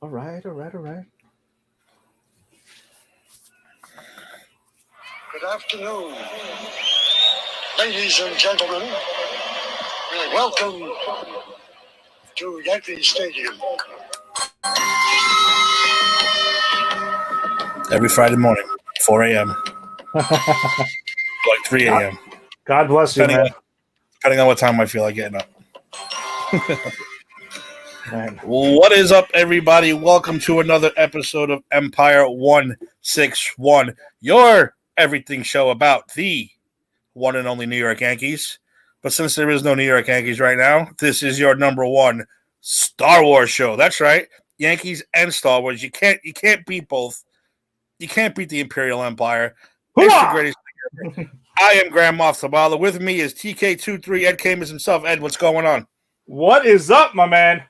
All right. Good afternoon, ladies and gentlemen. Welcome to Yankee Stadium. Every Friday morning, 4 a.m. like 3 a.m. God bless you, man. Depending on what time I feel like getting up. Man. What is up, everybody? Welcome to another episode of Empire 161, your everything show about the one and only New York Yankees. But since there is no New York Yankees right now, this is your number one Star Wars show. That's right, Yankees and Star Wars. You can't beat both. You can't beat the Imperial Empire. It's the greatest thing ever. I am Grand Moff Tabala. With me is TK23 Ed Camus himself. Ed, what's going on? What is up, my man?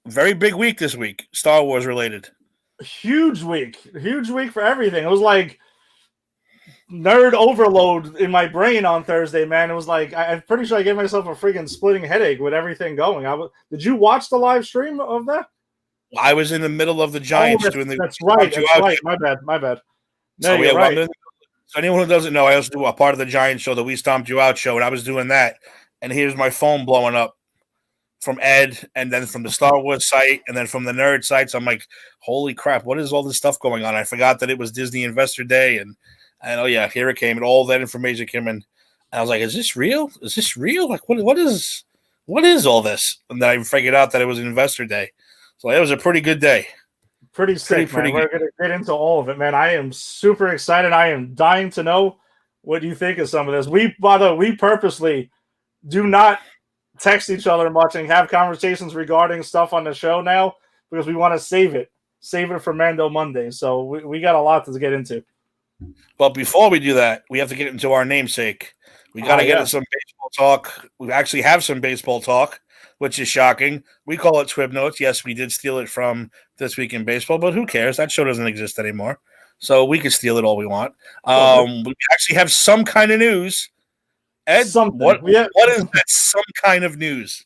Very big week this week, Star Wars related. Huge week for everything. It was like nerd overload in my brain on Thursday, man. It was like I'm pretty sure I gave myself a freaking splitting headache with everything going. Did you watch the live stream of that? I was in the middle of the Giants doing the. That's right. My bad. No, So you're right. So anyone who doesn't know, I also do a part of the Giants show, the We Stomped You Out show, and I was doing that. And here's my phone blowing up from Ed, and then from the Star Wars site, and then from the nerd sites. I'm like, holy crap, what is all this stuff going on? I forgot that it was Disney Investor Day, and oh yeah, here it came, and all that information came in. And I was like, is this real? Is this real? Like, what is all this? And then I figured out that it was Investor Day. So it was a pretty good day. Pretty sick, man. We're going to get into all of it, man. I am super excited. I am dying to know what you think of some of this. We purposely do not text each other much and have conversations regarding stuff on the show now because we want to save it for Mando Monday. So we got a lot to get into. But before we do that, we have to get into our namesake. We got to get into some baseball talk. We actually have some baseball talk, which is shocking. We call it TWIB Notes. Yes, we did steal it from This Week in Baseball, but who cares? That show doesn't exist anymore. So we can steal it all we want. We actually have some kind of news. Ed, what is that some kind of news?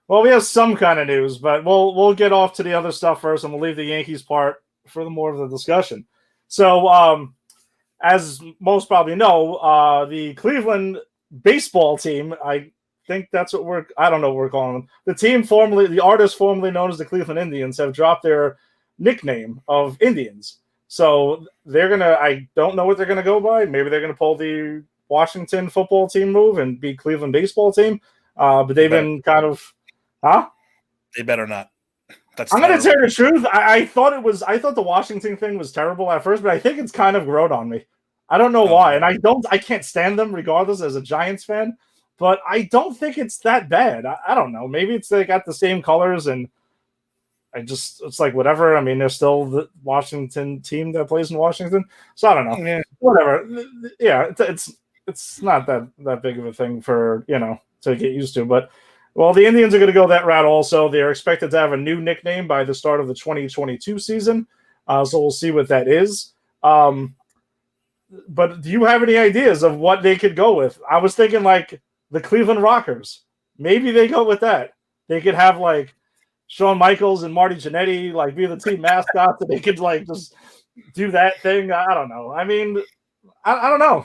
Well, we have some kind of news, but we'll get off to the other stuff first, and we'll leave the Yankees part for the more of the discussion. So, as most probably know, the Cleveland baseball team, I think that's what I don't know what we're calling them. The artist formerly known as the Cleveland Indians, have dropped their nickname of Indians. So I don't know what they're gonna go by. Maybe they're gonna pull the Washington football team move and be Cleveland baseball team. But they've been kind of, They better not. I'm going to tell you the truth. I thought the Washington thing was terrible at first, but I think it's kind of grown on me. I don't know why. And I can't stand them regardless as a Giants fan, but I don't think it's that bad. I don't know. Maybe it's they got the same colors and it's like whatever. I mean, they're still the Washington team that plays in Washington. So I don't know. Yeah. Whatever. Yeah. It's not that big of a thing for, to get used to, but well, the Indians are going to go that route also. They're expected to have a new nickname by the start of the 2022 season. So we'll see what that is. But do you have any ideas of what they could go with? I was thinking like the Cleveland Rockers. Maybe they go with that. They could have like Shawn Michaels and Marty Jannetty like be the team mascots, and they could like just do that thing. I don't know. I mean, I don't know.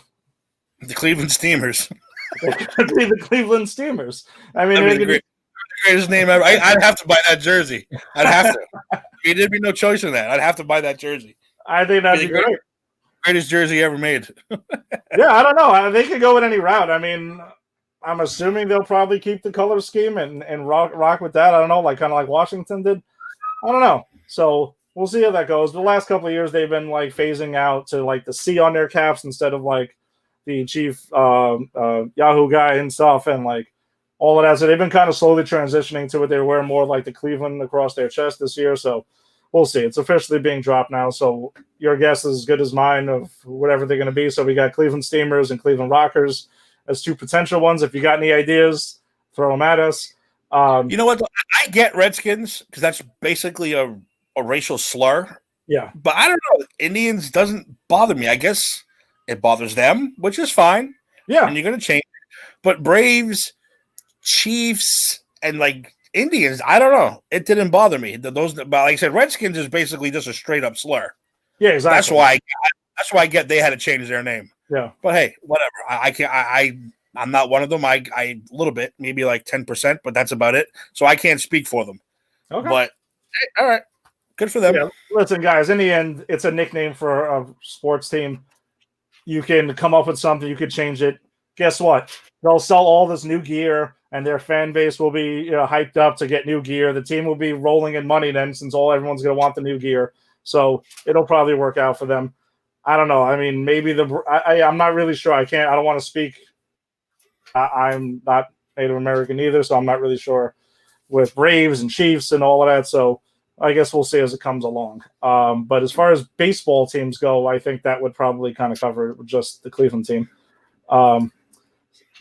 The Cleveland Steamers. The Cleveland Steamers. I mean, the greatest name ever. I'd have to buy that jersey. I'd have to. I mean, there'd be no choice in that. I'd have to buy that jersey. I think that'd be great. Greatest jersey ever made. Yeah, I don't know. They could go with any route. I mean, I'm assuming they'll probably keep the color scheme and rock with that. I don't know, kind of like Washington did. I don't know. So we'll see how that goes. The last couple of years, they've been like phasing out to like the C on their caps instead of like the chief Yahoo guy and stuff, and like all of that. So they've been kind of slowly transitioning to it. They wear more like the Cleveland across their chest this year. So we'll see. It's officially being dropped now. So your guess is as good as mine of whatever they're going to be. So we got Cleveland Steamers and Cleveland Rockers as two potential ones. If you got any ideas, throw them at us. You know what? I get Redskins because that's basically a racial slur. Yeah. But I don't know. Indians doesn't bother me. I guess it bothers them, which is fine. Yeah. And you're going to change it. But Braves, Chiefs, and like Indians, I don't know. It didn't bother me. Those, but like I said, Redskins is basically just a straight up slur. Yeah, exactly. That's why I get they had to change their name. Yeah. But hey, whatever. I can't. I'm not one of them. I a little bit, maybe like 10%, but that's about it. So I can't speak for them. Okay. But hey, all right, good for them. Yeah, listen, guys. In the end, it's a nickname for a sports team. You can come up with something. You could change it. Guess what? They'll sell all this new gear, and their fan base will be hyped up to get new gear. The team will be rolling in money then, since everyone's going to want the new gear. So it'll probably work out for them. I don't know. I mean, maybe I'm not really sure. I don't want to speak. I'm not Native American either, so I'm not really sure with Braves and Chiefs and all of that. So I guess we'll see as it comes along. But as far as baseball teams go, I think that would probably kind of cover just the Cleveland team.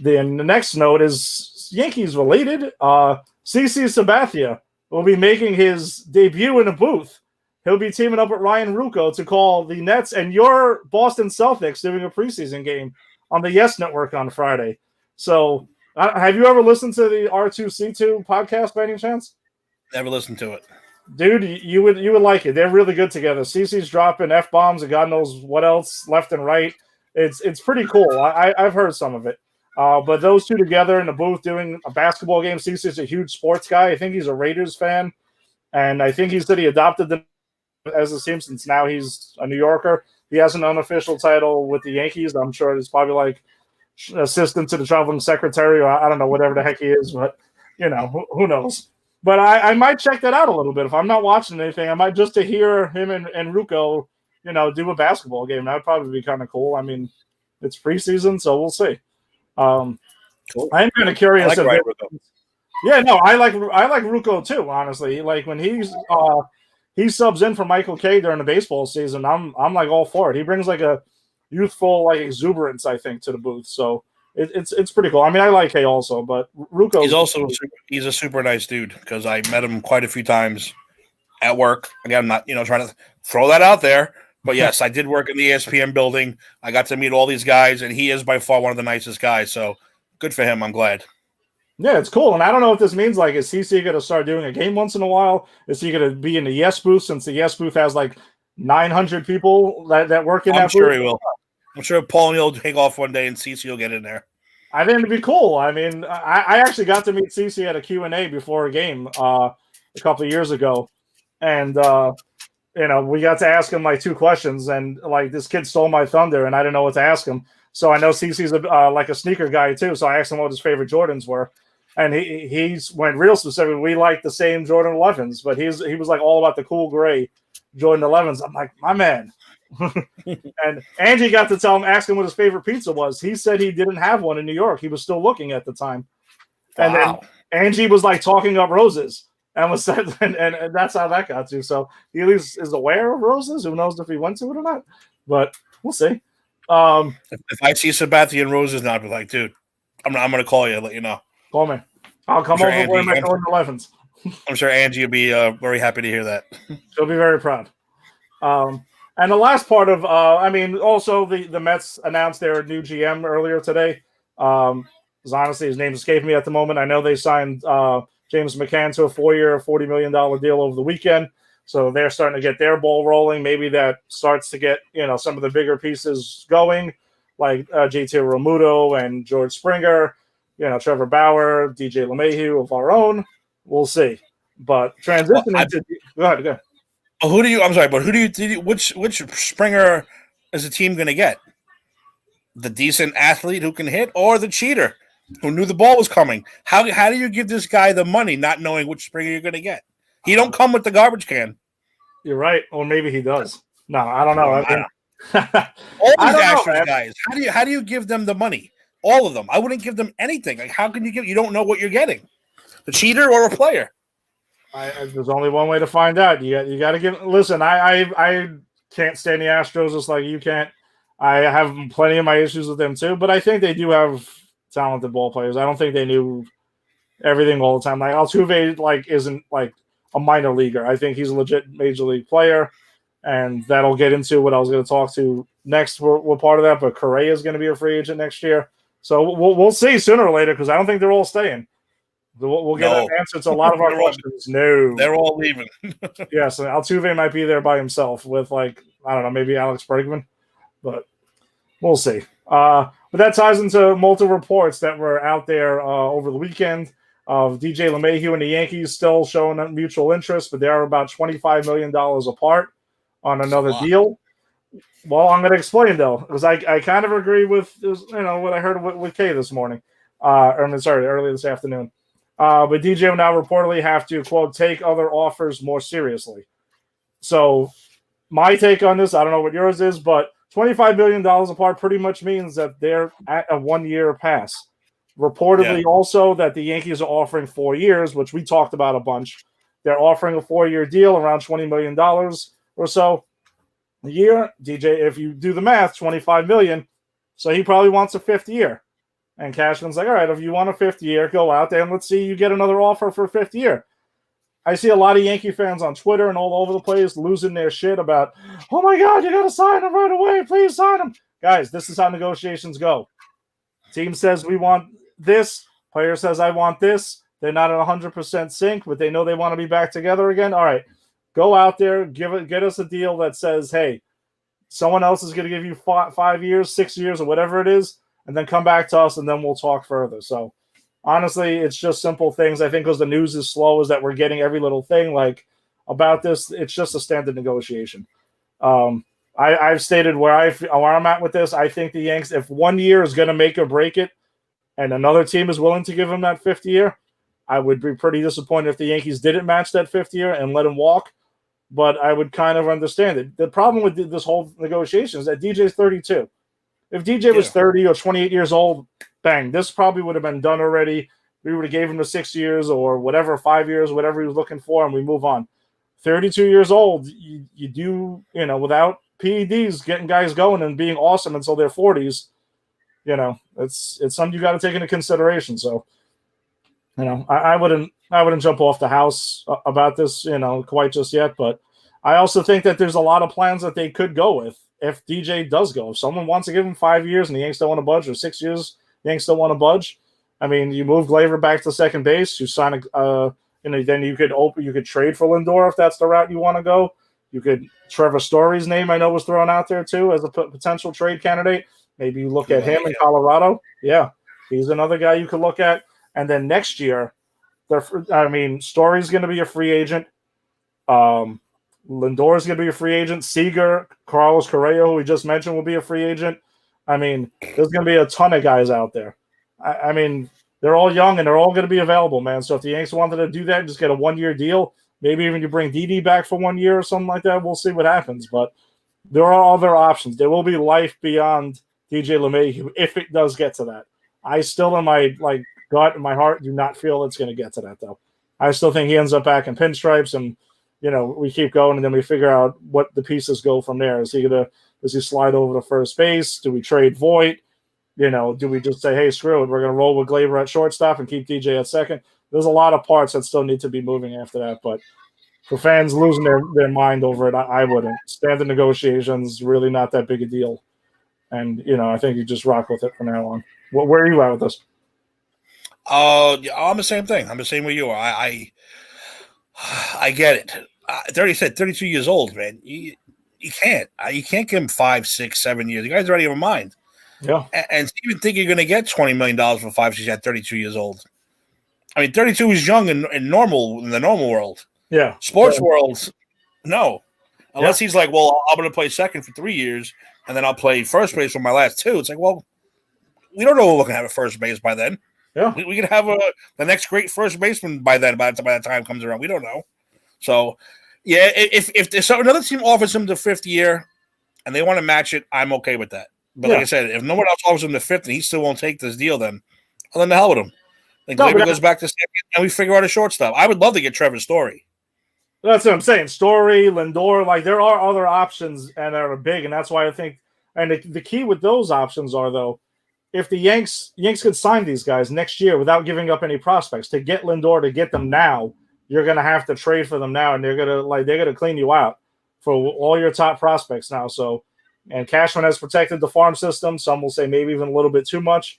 Then the next note is Yankees related. CC Sabathia will be making his debut in a booth. He'll be teaming up with Ryan Ruocco to call the Nets and your Boston Celtics doing a preseason game on the Yes Network on Friday. So have you ever listened to the R2C2 podcast by any chance? Never listened to it. Dude, you would like it. They're really good together. CC's dropping F-bombs and God knows what else left and right. It's pretty cool. I've heard some of it. But those two together in the booth doing a basketball game. CC's a huge sports guy. I think he's a Raiders fan. And I think he said he adopted them as a team since now he's a New Yorker. He has an unofficial title with the Yankees. I'm sure it's probably like assistant to the traveling secretary, or I don't know, whatever the heck he is. But, who knows? But I might check that out a little bit. If I'm not watching anything, I might just to hear him and Ruocco, do a basketball game. That would probably be kind of cool. I mean, it's preseason, so we'll see. Cool. I'm kind of curious. I like I like Ruocco too. Honestly, like when he subs in for Michael K during the baseball season, I'm like all for it. He brings like a youthful like exuberance, I think, to the booth. So it's pretty cool. I mean, I like K also, but Ruocco. He's a super nice dude because I met him quite a few times at work. Again, I'm not trying to throw that out there, but yes, I did work in the ESPN building. I got to meet all these guys, and he is by far one of the nicest guys. So good for him. I'm glad. Yeah, it's cool. And I don't know what this means. Like, is CC going to start doing a game once in a while? Is he going to be in the Yes booth since the Yes booth has like 900 people that work in that booth? I'm sure he will. I'm sure Paul will take off one day and CC will get in there. I think it'd be cool. I mean, I actually got to meet CC at a Q&A before a game a couple of years ago. And, we got to ask him like two questions. And like this kid stole my thunder and I didn't know what to ask him. So I know CC's like a sneaker guy too. So I asked him what his favorite Jordans were. And he went real specific. We like the same Jordan 11s, but he was like all about the cool gray Jordan 11s. I'm like, my man. And Angie got to ask him what his favorite pizza was. He said he didn't have one in New York. He was still looking at the time. Wow. And then Angie was like talking up roses and was said, and that's how that got to. So he at least is aware of roses. Who knows if he went to it or not? But we'll see. If I see Sabathia and roses now, I'd be like, dude, I'm going to call you and let you know. Call me. I'll come over wearing my Jordan 11s. I'm sure Angie will be very happy to hear that. She'll be very proud. And the last part of, also the Mets announced their new GM earlier today. Because honestly, his name escaped me at the moment. I know they signed James McCann to a 4-year, $40 million deal over the weekend. So they're starting to get their ball rolling. Maybe that starts to get, some of the bigger pieces going, like JT Realmuto and George Springer. Trevor Bauer, DJ LeMahieu of our own. We'll see. But transitioning to go ahead. Which Springer is the team going to get? The decent athlete who can hit or the cheater who knew the ball was coming? How do you give this guy the money not knowing which Springer you're going to get? He don't come with the garbage can. You're right. Or maybe he does. No, I don't know. All these Astros guys, how do you give them the money? All of them. I wouldn't give them anything. Like, how can you don't know what you're getting? The cheater or a player? There's only one way to find out. You got to give. Listen, I can't stand the Astros just like you can't. I have plenty of my issues with them too, but I think they do have talented ball players. I don't think they knew everything all the time. Like Altuve, isn't like a minor leaguer. I think he's a legit major league player, and that'll get into what I was going to talk to next. We're part of that, but Correa is going to be a free agent next year. So we'll see sooner or later because I don't think they're all staying. We'll get No. an answer to a lot of our questions. No. They're all leaving. Yes, Altuve might be there by himself with, like, I don't know, maybe Alex Bregman, but we'll see. But that ties into multiple reports that were out there over the weekend of DJ LeMahieu and the Yankees still showing mutual interest, but they are about $25 million apart on another deal. Well, I'm going to explain, though, because I kind of agree with what I heard with Kay this morning. Earlier this afternoon. But DJ will now reportedly have to, quote, take other offers more seriously. So my take on this, I don't know what yours is, but $25 million apart pretty much means that they're at a 1-year pass. Reportedly also that the Yankees are offering 4 years, which we talked about a bunch. They're offering a 4-year deal around $20 million or so a year. DJ, if you do the math, $25 million. So he probably wants a 5th year. And Cashman's like, all right, if you want a 5th year, go out there and let's see you get another offer for a 5th year. I see a lot of Yankee fans on Twitter and all over the place losing their shit about, oh my God, you got to sign him right away. Please sign him. Guys, this is how negotiations go. Team says we want this. Player says I want this. They're not at 100% sync, but they know they want to be back together again. All right, go out there, get us a deal that says, hey, someone else is going to give you 5 years, 6 years, or whatever it is, and then come back to us, and then we'll talk further. So, honestly, it's just simple things. I think because the news is slow, is that we're getting every little thing like about this. It's just a standard negotiation. I've stated where I'm at with this. I think the Yanks, if 1 year is going to make or break it, and another team is willing to give him that 5th year, I would be pretty disappointed if the Yankees didn't match that 5th year and let him walk. But I would kind of understand it. The problem with this whole negotiation is that DJ's 32. If DJ was 30 or 28 years old, bang, this probably would have been done already. We would have gave him the 6 years or whatever, 5 years, whatever he was looking for, and we move on. 32 years old, you do, without PEDs, getting guys going and being awesome until their 40s, it's something you got to take into consideration. So, I wouldn't jump off the house about this, quite just yet. But I also think that there's a lot of plans that they could go with if DJ does go. If someone wants to give him 5 years and the Yanks don't want to budge, or 6 years, the Yanks don't want to budge. I mean, you move Gleyber back to second base. You sign then you could trade for Lindor if that's the route you want to go. You could Trevor Story's name I know was thrown out there too as a potential trade candidate. Maybe you look at him in Colorado. Yeah, he's another guy you could look at. And then next year, Story's going to be a free agent. Lindor is going to be a free agent. Seager, Carlos Correa, who we just mentioned, will be a free agent. I mean, there's going to be a ton of guys out there. I mean, they're all young and they're all going to be available, man. So if the Yanks wanted to do that and just get a 1-year deal, maybe even you bring Didi back for 1 year or something like that, we'll see what happens. But there are other options. There will be life beyond DJ LeMahieu if it does get to that. I still, in my gut and my heart, do not feel it's going to get to that, though. I still think he ends up back in pinstripes and, we keep going and then we figure out what the pieces go from there. Does he slide over to first base? Do we trade Voit? Do we just say, hey, screw it, we're going to roll with Gleyber at shortstop and keep DJ at second? There's a lot of parts that still need to be moving after that. But for fans losing their mind over it, I wouldn't. Standard negotiations, really not that big a deal. And, I think you just rock with it from now on. Where are you at with this? I'm the same thing. I'm the same way you are. I get it. 32 years old, man. You can't. You can't give him 5, 6, 7 years. The guy's already in mind. Yeah. And even think you're going to get $20 million for 5 years at 32 years old. I mean, 32 is young in the normal world. Yeah. Sports world, no. Unless he's like, well, I'm going to play second for 3 years, and then I'll play first base for my last 2. It's like, well, we don't know what we're going to have at first base by then. Yeah. We could have the next great first baseman by then, by the time comes around. We don't know. So, yeah, if another team offers him the 5th year and they want to match it, I'm okay with that. But like I said, if no one else offers him the 5th and he still won't take this deal, then the hell with him. Then Gleyber goes back to second and we figure out a shortstop. I would love to get Trevor Story. That's what I'm saying. Story, Lindor, there are other options and that are big, and that's why I think. And the key with those options are, though, if the Yanks could sign these guys next year without giving up any prospects, to get Lindor, to get them now, you're gonna have to trade for them now, and they're gonna clean you out for all your top prospects now. So, and Cashman has protected the farm system. Some will say maybe even a little bit too much.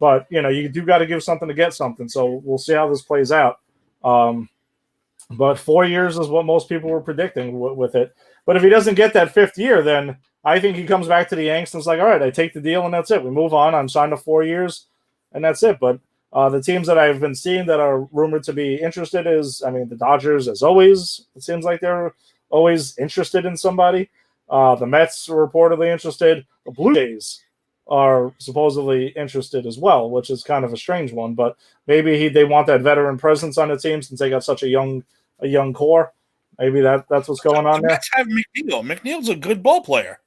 But you do got to give something to get something. So we'll see how this plays out. But 4 years is what most people were predicting with it. But if he doesn't get that 5th year, then I think he comes back to the Yanks and it's like, all right, I take the deal and that's it. We move on. I'm signed to 4 years and that's it. But the teams that I've been seeing that are rumored to be interested is, the Dodgers, as always. It seems like they're always interested in somebody. The Mets are reportedly interested. The Blue Jays are supposedly interested as well, which is kind of a strange one. But maybe they want that veteran presence on the team since they got such a young core. Maybe that's what's going on the there. Mets have McNeil. McNeil's a good ball player.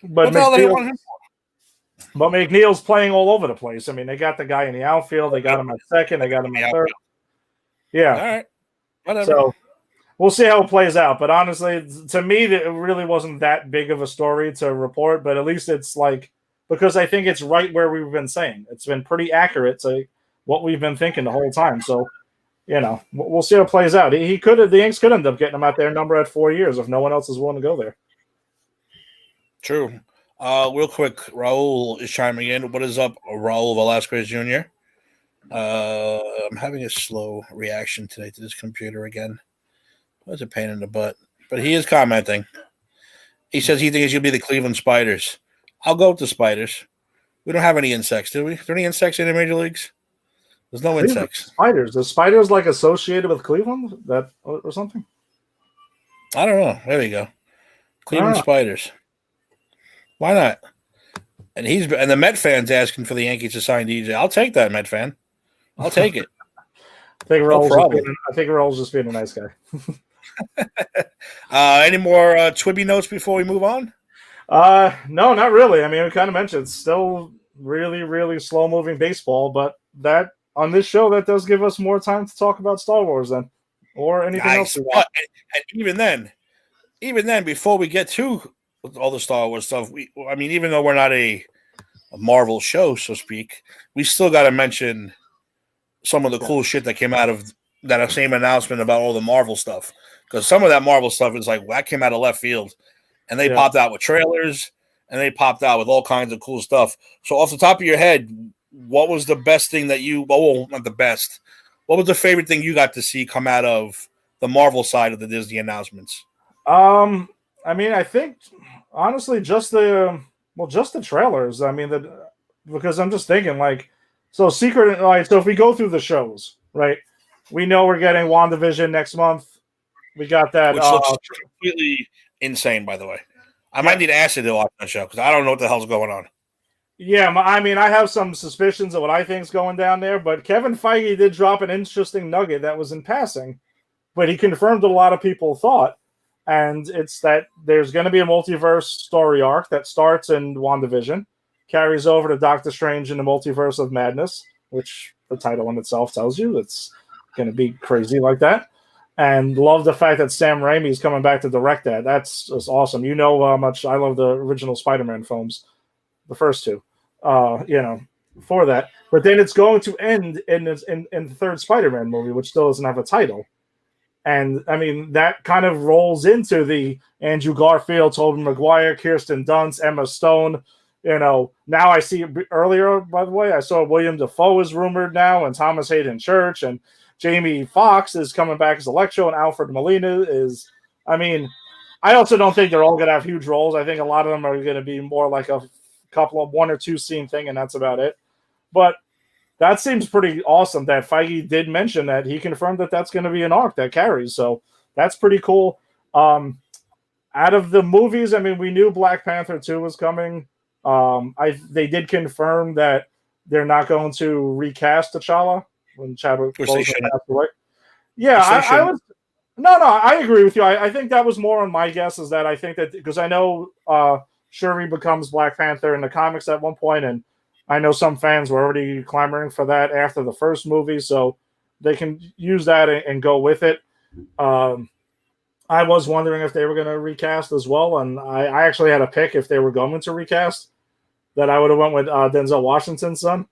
But what the hell they want him for? But McNeil's playing all over the place. They got the guy in the outfield. They got him at second. They got him at third. Yeah. All right. Whatever. So we'll see how it plays out. But honestly, to me, it really wasn't that big of a story to report. But at least it's because I think it's right where we've been saying. It's been pretty accurate to what we've been thinking the whole time. So, we'll see how it plays out. The Yanks could end up getting him at their number at 4 years if no one else is willing to go there. True. Real quick, Raul is chiming in. What is up, Raul Velasquez Jr.? I'm having a slow reaction today to this computer again. That's a pain in the butt. But he is commenting. He says he thinks you'll be the Cleveland Spiders. I'll go with the Spiders. We don't have any insects, do we? Are there any insects in the major leagues? There's no insects. Spiders. The spiders associated with Cleveland? That or something? I don't know. There we go. Cleveland Spiders. Why not? And the Met fans asking for the Yankees to sign DJ. I'll take that, Met fan. I'll take it. I think Raul's just being a nice guy. Any more TWIB notes before we move on? No, not really. We kind of mentioned it's still really, really slow-moving baseball, but that on this show that does give us more time to talk about Star Wars then, or anything else. And even then, before we get to all the Star Wars stuff, even though we're not a Marvel show, so to speak, we still got to mention some of the cool shit that came out of that same announcement about all the Marvel stuff. Because some of that Marvel stuff is that came out of left field. And they popped out with trailers, and they popped out with all kinds of cool stuff. So off the top of your head, what was the best thing that not the best. What was the favorite thing you got to see come out of the Marvel side of the Disney announcements? I think, honestly, just the trailers. Because I'm just thinking, so if we go through the shows, right, we know we're getting WandaVision next month. We got that. Which looks completely insane, by the way. I might need acid to watch that show because I don't know what the hell's going on. Yeah, I have some suspicions of what I think is going down there, but Kevin Feige did drop an interesting nugget that was in passing, but he confirmed what a lot of people thought, and it's that there's going to be a multiverse story arc that starts in WandaVision, carries over to Doctor Strange in the Multiverse of Madness, which the title in itself tells you it's going to be crazy like that. And love the fact that Sam Raimi is coming back to direct that. That's just awesome. You know how much I love the original Spider-Man films, the first two, for that. But then it's going to end in the third Spider-Man movie, which still doesn't have a title. And, that kind of rolls into the Andrew Garfield, Tobey Maguire, Kirsten Dunst, Emma Stone. Now I see earlier, by the way, I saw William Dafoe is rumored now, and Thomas Hayden Church, and Jamie Foxx is coming back as Electro, and Alfred Molina is. I also don't think they're all going to have huge roles. I think a lot of them are going to be more like a couple of 1 or 2 scene thing, and that's about it. But that seems pretty awesome that Feige did mention that he confirmed that that's going to be an arc that carries. So that's pretty cool. Out of the movies, we knew Black Panther 2 was coming. They did confirm that they're not going to recast T'Challa when Chadwick Boseman passed away. Yeah, I agree with you. I think that was more on my guess, is that I think that because I know Shuri becomes Black Panther in the comics at one point, and I know some fans were already clamoring for that after the first movie, so they can use that and go with it. I was wondering if they were going to recast as well, and I actually had a pick if they were going to recast that I would have went with Denzel Washington's son.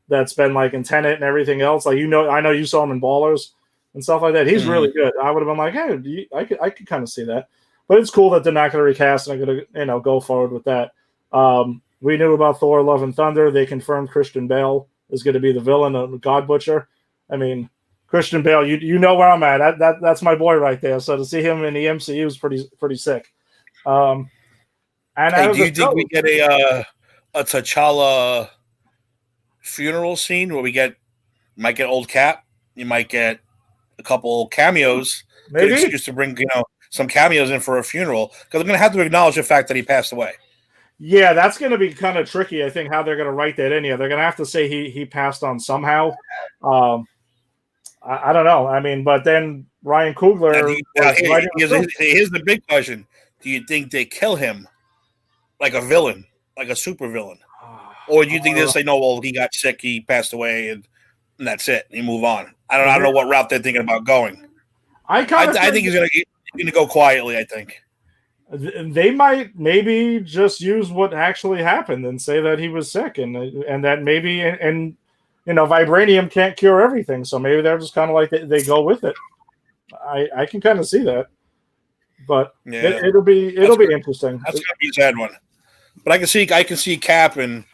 That's been in Tenet and everything else. I know you saw him in Ballers and stuff like that. He's really good. I would have been like, hey, I could kind of see that. But it's cool that they're not going to recast and they're going to go forward with that. We knew about Thor: Love and Thunder. They confirmed Christian Bale is going to be the villain of God Butcher. I mean, Christian Bale, you know where I'm at. That's my boy right there. So to see him in the MCU is pretty sick. And Hey, do you think we get a T'Challa funeral scene where might get old Cap? You might get a couple cameos. Maybe. Good excuse to bring some cameos in for a funeral, because they're going to have to acknowledge the fact that he passed away. Yeah, that's going to be kind of tricky. I think how they're going to write that in here. They're going to have to say he passed on somehow. I don't know. I mean, but then Ryan Coogler. Here's the big question: do you think they kill him like a villain, like a super villain, or do you think they say no? Well, he got sick, he passed away, and that's it. You move on. I don't know what route they're thinking about going. I think he's going to go quietly. I think they might maybe just use what actually happened and say that he was sick, and that maybe and vibranium can't cure everything, so maybe they're just kind of like they go with it. I can kind of see that, but yeah. it'll be interesting. That's gonna be a sad one, but I can see Cap and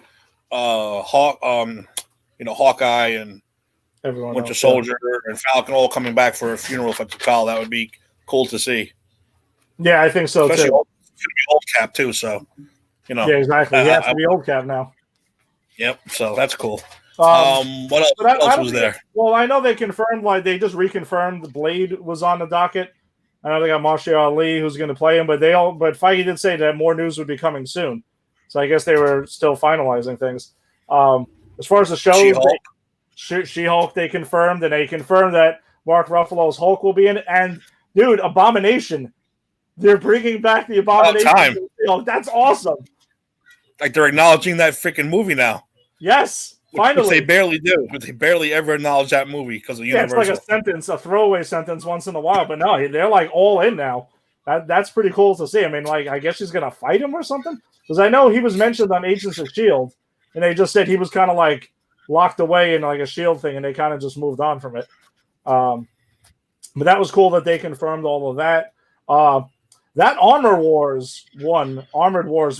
Hawkeye and everyone Winter Soldier and Falcon all coming back for a funeral for T'Challa. That would be cool to see. Yeah, I think so. Especially too. It's gonna be old Cap too, so Yeah, exactly. He has to be old Cap now. Yep. So that's cool. What else was there? Well, I know they confirmed, they just reconfirmed Blade was on the docket. I know they got Marshall Ali who's going to play him, but Feige did say that more news would be coming soon. So I guess they were still finalizing things. As far as the shows, She-Hulk they confirmed, and they confirmed that Mark Ruffalo's Hulk will be in it. And dude, Abomination, they're bringing back the Abomination. That's awesome. Like they're acknowledging that freaking movie now. Yes. Finally. Which they barely do. But they barely ever acknowledge that movie because of Universal. It's like a sentence, a throwaway sentence once in a while. But no, they're like all in now. That's pretty cool to see. I mean, I guess she's going to fight him or something. Because I know he was mentioned on Agents of S.H.I.E.L.D. And they just said he was kind of locked away in a S.H.I.E.L.D. thing. And they kind of just moved on from it. But that was cool that they confirmed all of that. That Armored Wars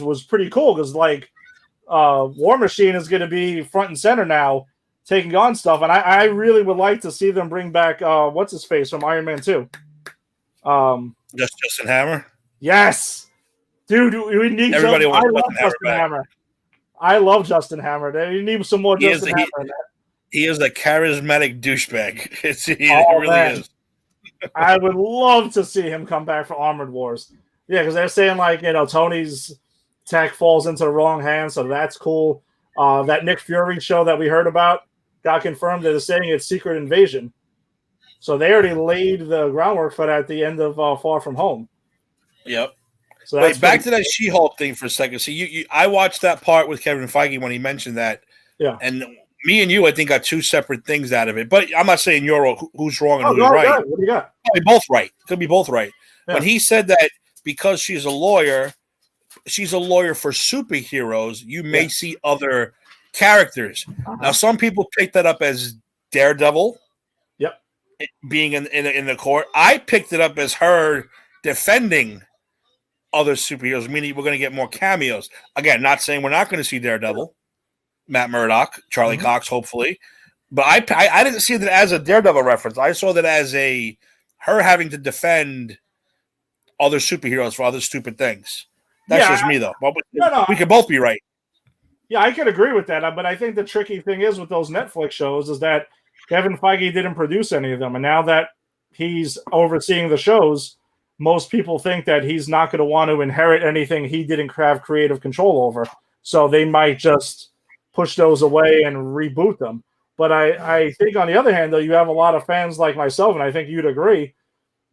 was pretty cool because War Machine is going to be front and center now, taking on stuff, and I really would like to see them bring back what's his face from Iron Man 2. Justin Hammer. Yes, dude, we need. Everybody wants Justin Hammer. I love Justin Hammer. You need some more Justin Hammer. He is a charismatic douchebag. He really is. I would love to see him come back for Armored Wars. Yeah, because they're saying Tony's tech falls into the wrong hands, so that's cool. That Nick Fury show that we heard about got confirmed that they're saying it's Secret Invasion. So they already laid the groundwork for that at the end of Far From Home. Yep. So wait, back to that She-Hulk thing for a second. See, I watched that part with Kevin Feige when he mentioned that. Yeah. And me and you, I think, got two separate things out of it. But I'm not saying you're who's wrong and who's right. What do you got? Could be both right. Could be both right. Yeah. When he said that because she's a lawyer for superheroes, you may see other characters. Now, some people pick that up as Daredevil. Yep. Being in the court. I picked it up as her defending other superheroes, meaning we're going to get more cameos. Again, not saying we're not going to see Daredevil, Matt Murdock, Charlie Cox, hopefully. But I didn't see that as a Daredevil reference. I saw that as her having to defend other superheroes for other stupid things. That's just me, though. We could both be right. Yeah, I could agree with that. But I think the tricky thing is with those Netflix shows is that Kevin Feige didn't produce any of them. And now that he's overseeing the shows, most people think that he's not going to want to inherit anything he didn't have creative control over. So they might just push those away and reboot them. But I think on the other hand, though, you have a lot of fans like myself, and I think you'd agree,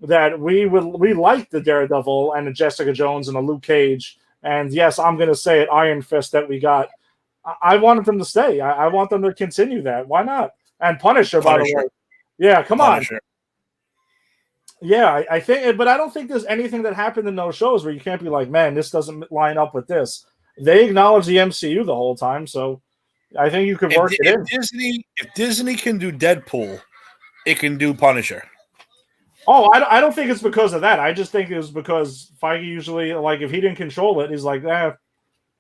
that we like the Daredevil and the Jessica Jones and the Luke Cage. And yes, I'm going to say it, Iron Fist that we got. I wanted them to stay. I want them to continue that. Why not? And Punisher, by the way. Yeah, come Punisher. On. Yeah, I think, but I don't think there's anything that happened in those shows where you can't be like, man, this doesn't line up with this. They acknowledge the MCU the whole time, so I think you could work it in. If Disney can do Deadpool, it can do Punisher. Oh, I don't think it's because of that. I just think it was because Feige usually, if he didn't control it, he's like,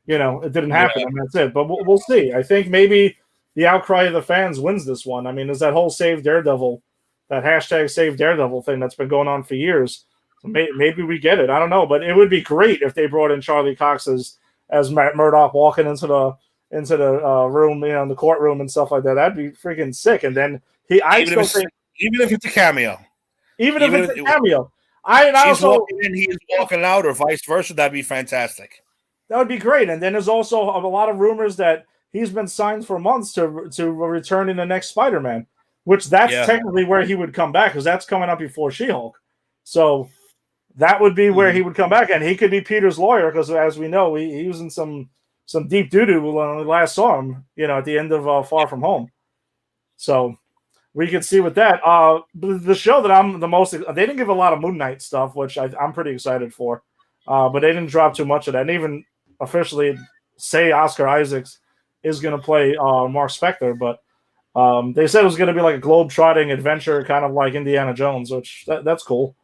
it didn't happen, and that's it. But we'll see. I think maybe the outcry of the fans wins this one. I mean, there's that whole Save Daredevil, that hashtag Save Daredevil thing that's been going on for years. So maybe we get it. I don't know, but it would be great if they brought in Charlie Cox as Matt Murdock walking into the room, in the courtroom and stuff like that. That'd be freaking sick. And then even if it's a cameo, even if it's a cameo, he's walking out, or vice versa. That'd be fantastic. That would be great. And then there's also a lot of rumors that he's been signed for months to return in the next Spider-Man, which that's technically where he would come back, because that's coming up before She-Hulk. So that would be where he would come back, and he could be Peter's lawyer, because as we know, he was in some deep doo-doo when we last saw him, at the end of Far From Home. So we could see with that. The show that I'm the most, they didn't give a lot of Moon Knight stuff, which I'm pretty excited for, but they didn't drop too much of that. And even officially say Oscar Isaacs is going to play Mark Spector, but they said it was going to be like a globe-trotting adventure, kind of like Indiana Jones, which that's cool.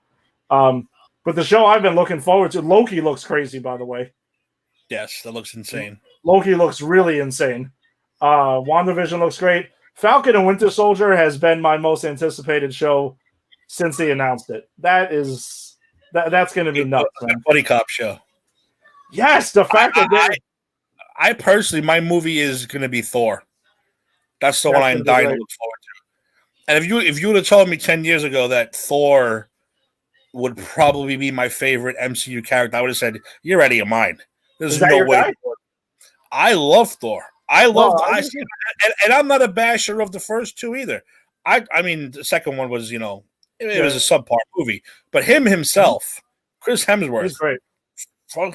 But the show I've been looking forward to, Loki looks crazy, by the way. Yes, that looks insane. Loki looks really insane. WandaVision looks great. Falcon and Winter Soldier has been my most anticipated show since they announced it. That's going to be nuts, man. Buddy cop show. Yes, the fact that I personally, my movie is going to be Thor. That's the one I'm dying to look forward to. And if you would have told me 10 years ago that Thor would probably be my favorite MCU character, I would have said, you're out of your mind. There's no way. I love Thor. And I'm not a basher of the first two either. I mean, the second one was, it was a subpar movie. But him himself, Chris Hemsworth, he's great.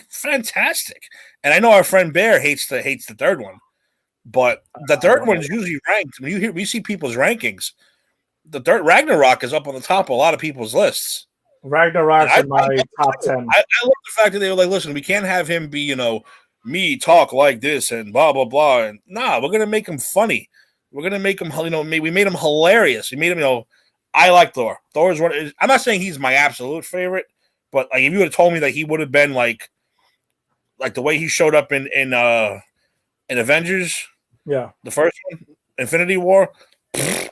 Fantastic. And I know our friend Bear hates the third one. But the third one is usually ranked. When we see people's rankings, the third Ragnarok is up on the top of a lot of people's lists. Ragnarok's in my top 10. I love the fact that they were like, listen, we can't have him be, me talk like this and blah, blah, blah. And we're going to make him funny. We're going to make him, we made him hilarious. We made him, I like Thor. Thor is I'm not saying he's my absolute favorite, but like if you would have told me that he would have been like the way he showed up in Avengers, the first one, Infinity War,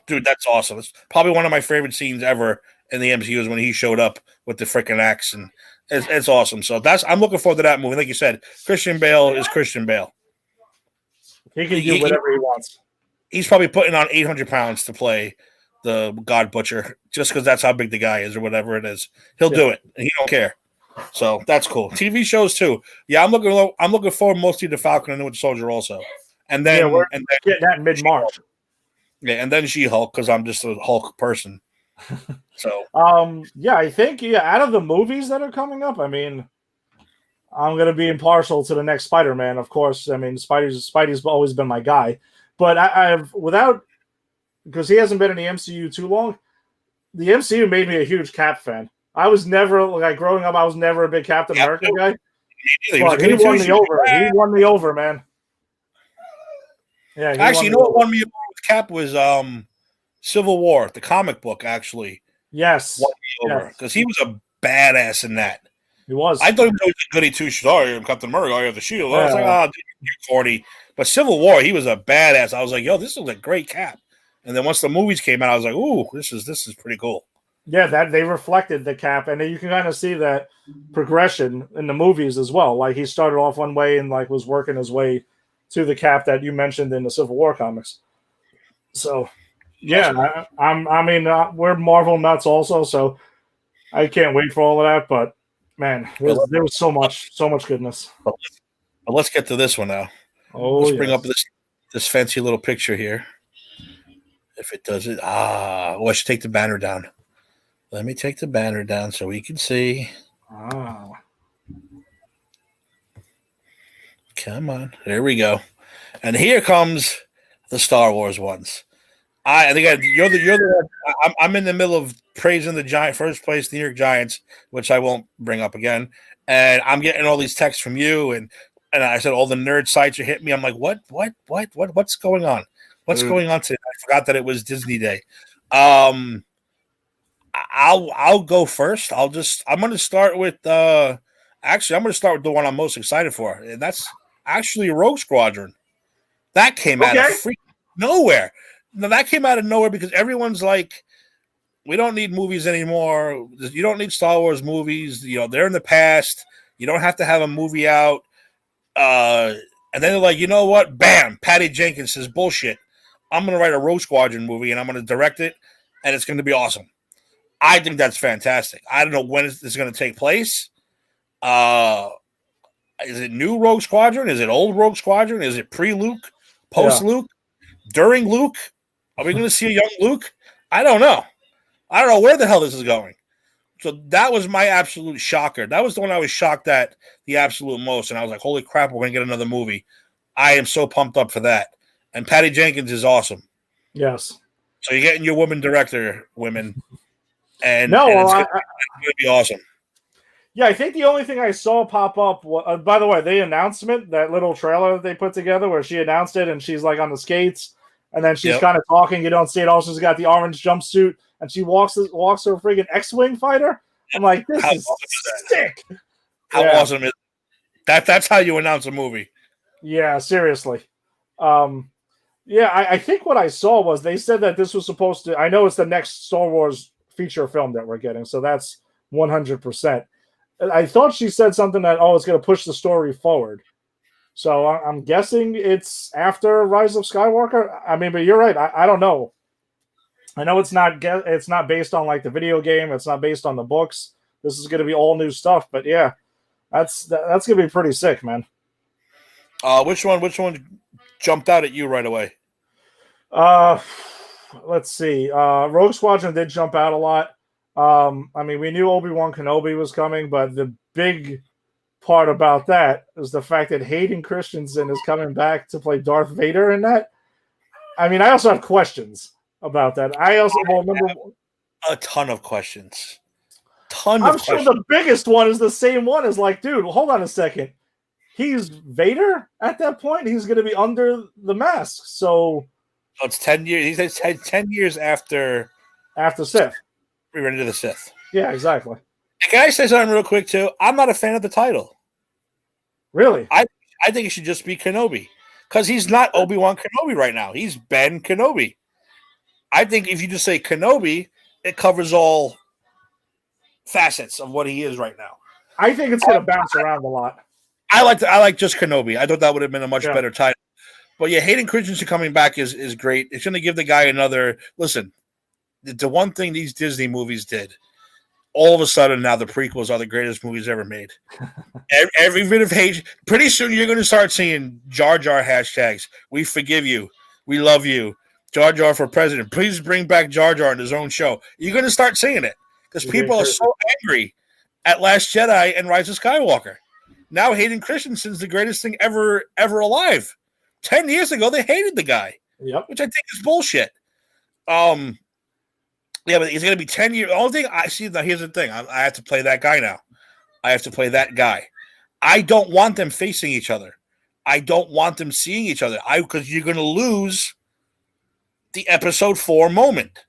dude, that's awesome. It's probably one of my favorite scenes ever in the MCU is when he showed up with the freaking axe, and it's awesome. So I'm looking forward to that movie. Like you said, Christian Bale is Christian Bale. He can do whatever he wants. He's probably putting on 800 pounds to play the God Butcher just because that's how big the guy is or whatever it is. He'll do it, and he don't care. So that's cool. TV shows too. Yeah, I'm looking forward mostly to Falcon and Winter Soldier also, and then we're getting that in mid-March. Yeah, and then She-Hulk because I'm just a Hulk person. So I think out of the movies that are coming up, I mean, I'm gonna be impartial to the next Spider-Man, of course. I mean, Spidey's always been my guy, but I've because he hasn't been in the MCU too long. The MCU made me a huge Cap fan. I was never growing up. I was never a big Captain America guy. But he won me over. He won me over, man. Yeah. Actually, what won me over with Cap was Civil War, the comic book. Actually, yes, because he was a badass in that. He was. I thought he was a goody two shoes. Oh, I'm Captain America. I have the shield. I was like, you're corny. But Civil War, he was a badass. I was like, yo, this is a great Cap. And then once the movies came out, I was like, ooh, this is pretty cool. Yeah, that they reflected the Cap, and you can kind of see that progression in the movies as well. Like he started off one way and was working his way to the Cap that you mentioned in the Civil War comics. So, yeah, we're Marvel nuts also, so I can't wait for all of that. But man, there was so much goodness. But let's get to this one now. Let's bring up this fancy little picture here. If it does it, I should take the banner down. Let me take the banner down so we can see. Come on. There we go. And here comes the Star Wars ones. I think you're the I'm in the middle of praising the first place New York Giants, which I won't bring up again. And I'm getting all these texts from you, and I said all the nerd sites are hitting me. I'm like, what's going on? What's going on today? I forgot that it was Disney Day. I'll go first. I'm going to start with I'm going to start with the one I'm most excited for, and that's actually Rogue Squadron. That came out of freaking nowhere. Now, that came out of nowhere because everyone's like, we don't need movies anymore. You don't need Star Wars movies. They're in the past. You don't have to have a movie out. And then they're like, you know what? Bam! Patty Jenkins says, bullshit. I'm going to write a Rogue Squadron movie, and I'm going to direct it, and it's going to be awesome. I think that's fantastic. I don't know when this is going to take place. Is it new Rogue Squadron? Is it old Rogue Squadron? Is it pre-Luke? Post-Luke? During Luke? Are we going to see a young Luke? I don't know. I don't know where the hell this is going. So that was my absolute shocker. That was the one I was shocked at the absolute most. And I was like, holy crap, we're going to get another movie. I am so pumped up for that. And Patty Jenkins is awesome. Yes. So you're getting your woman director, women. And, no, and it's going to be awesome. Yeah, I think the only thing I saw pop up, by the way, the announcement, that little trailer that they put together where she announced it and she's like on the skates and then she's kind of talking. You don't see it. Also, she's got the orange jumpsuit and she walks her freaking X-Wing fighter. I'm like, this is sick. How awesome is that? That's how you announce a movie. Yeah, seriously. I think what I saw was they said that this was supposed to, I know it's the next Star Wars feature film that we're getting, so that's 100%. I thought she said something that, it's going to push the story forward. So I'm guessing it's after Rise of Skywalker. I mean, but you're right. I don't know. I know it's not based on like the video game. It's not based on the books. This is going to be all new stuff. But yeah, that's going to be pretty sick, man. Which one jumped out at you right away? Let's see. Rogue Squadron did jump out a lot. I mean, we knew Obi-Wan Kenobi was coming, but the big part about that is the fact that Hayden Christensen is coming back to play Darth Vader in that. I mean, I also have questions about that. I also remember a ton of questions. I'm sure the biggest one is the same one as like, dude, hold on a second. He's Vader at that point. He's going to be under the mask. So it's 10 years. He says 10 years after Sith. Revenge of the Sith. Yeah, exactly. Can I say something real quick too? I'm not a fan of the title. Really? I think it should just be Kenobi because he's not Obi-Wan Kenobi right now. He's Ben Kenobi. I think if you just say Kenobi, it covers all facets of what he is right now. I think it's going to bounce around a lot. I like just Kenobi. I thought that would have been a much better title. But yeah, Hayden Christensen coming back is great. It's going to give the guy another listen. The one thing these Disney movies did, all of a sudden now the prequels are the greatest movies ever made. Every bit of hate. Pretty soon you're going to start seeing Jar Jar hashtags. We forgive you. We love you. Jar Jar for president. Please bring back Jar Jar in his own show. You're going to start seeing it because people are so angry at Last Jedi and Rise of Skywalker. Now Hayden Christensen's the greatest thing ever alive. 10 years ago, they hated the guy, which I think is bullshit. Yeah, but he's going to be 10 years. The only thing I see, here's the thing. I have to play that guy now. I have to play that guy. I don't want them facing each other. I don't want them seeing each other. Because you're going to lose the episode 4 moment.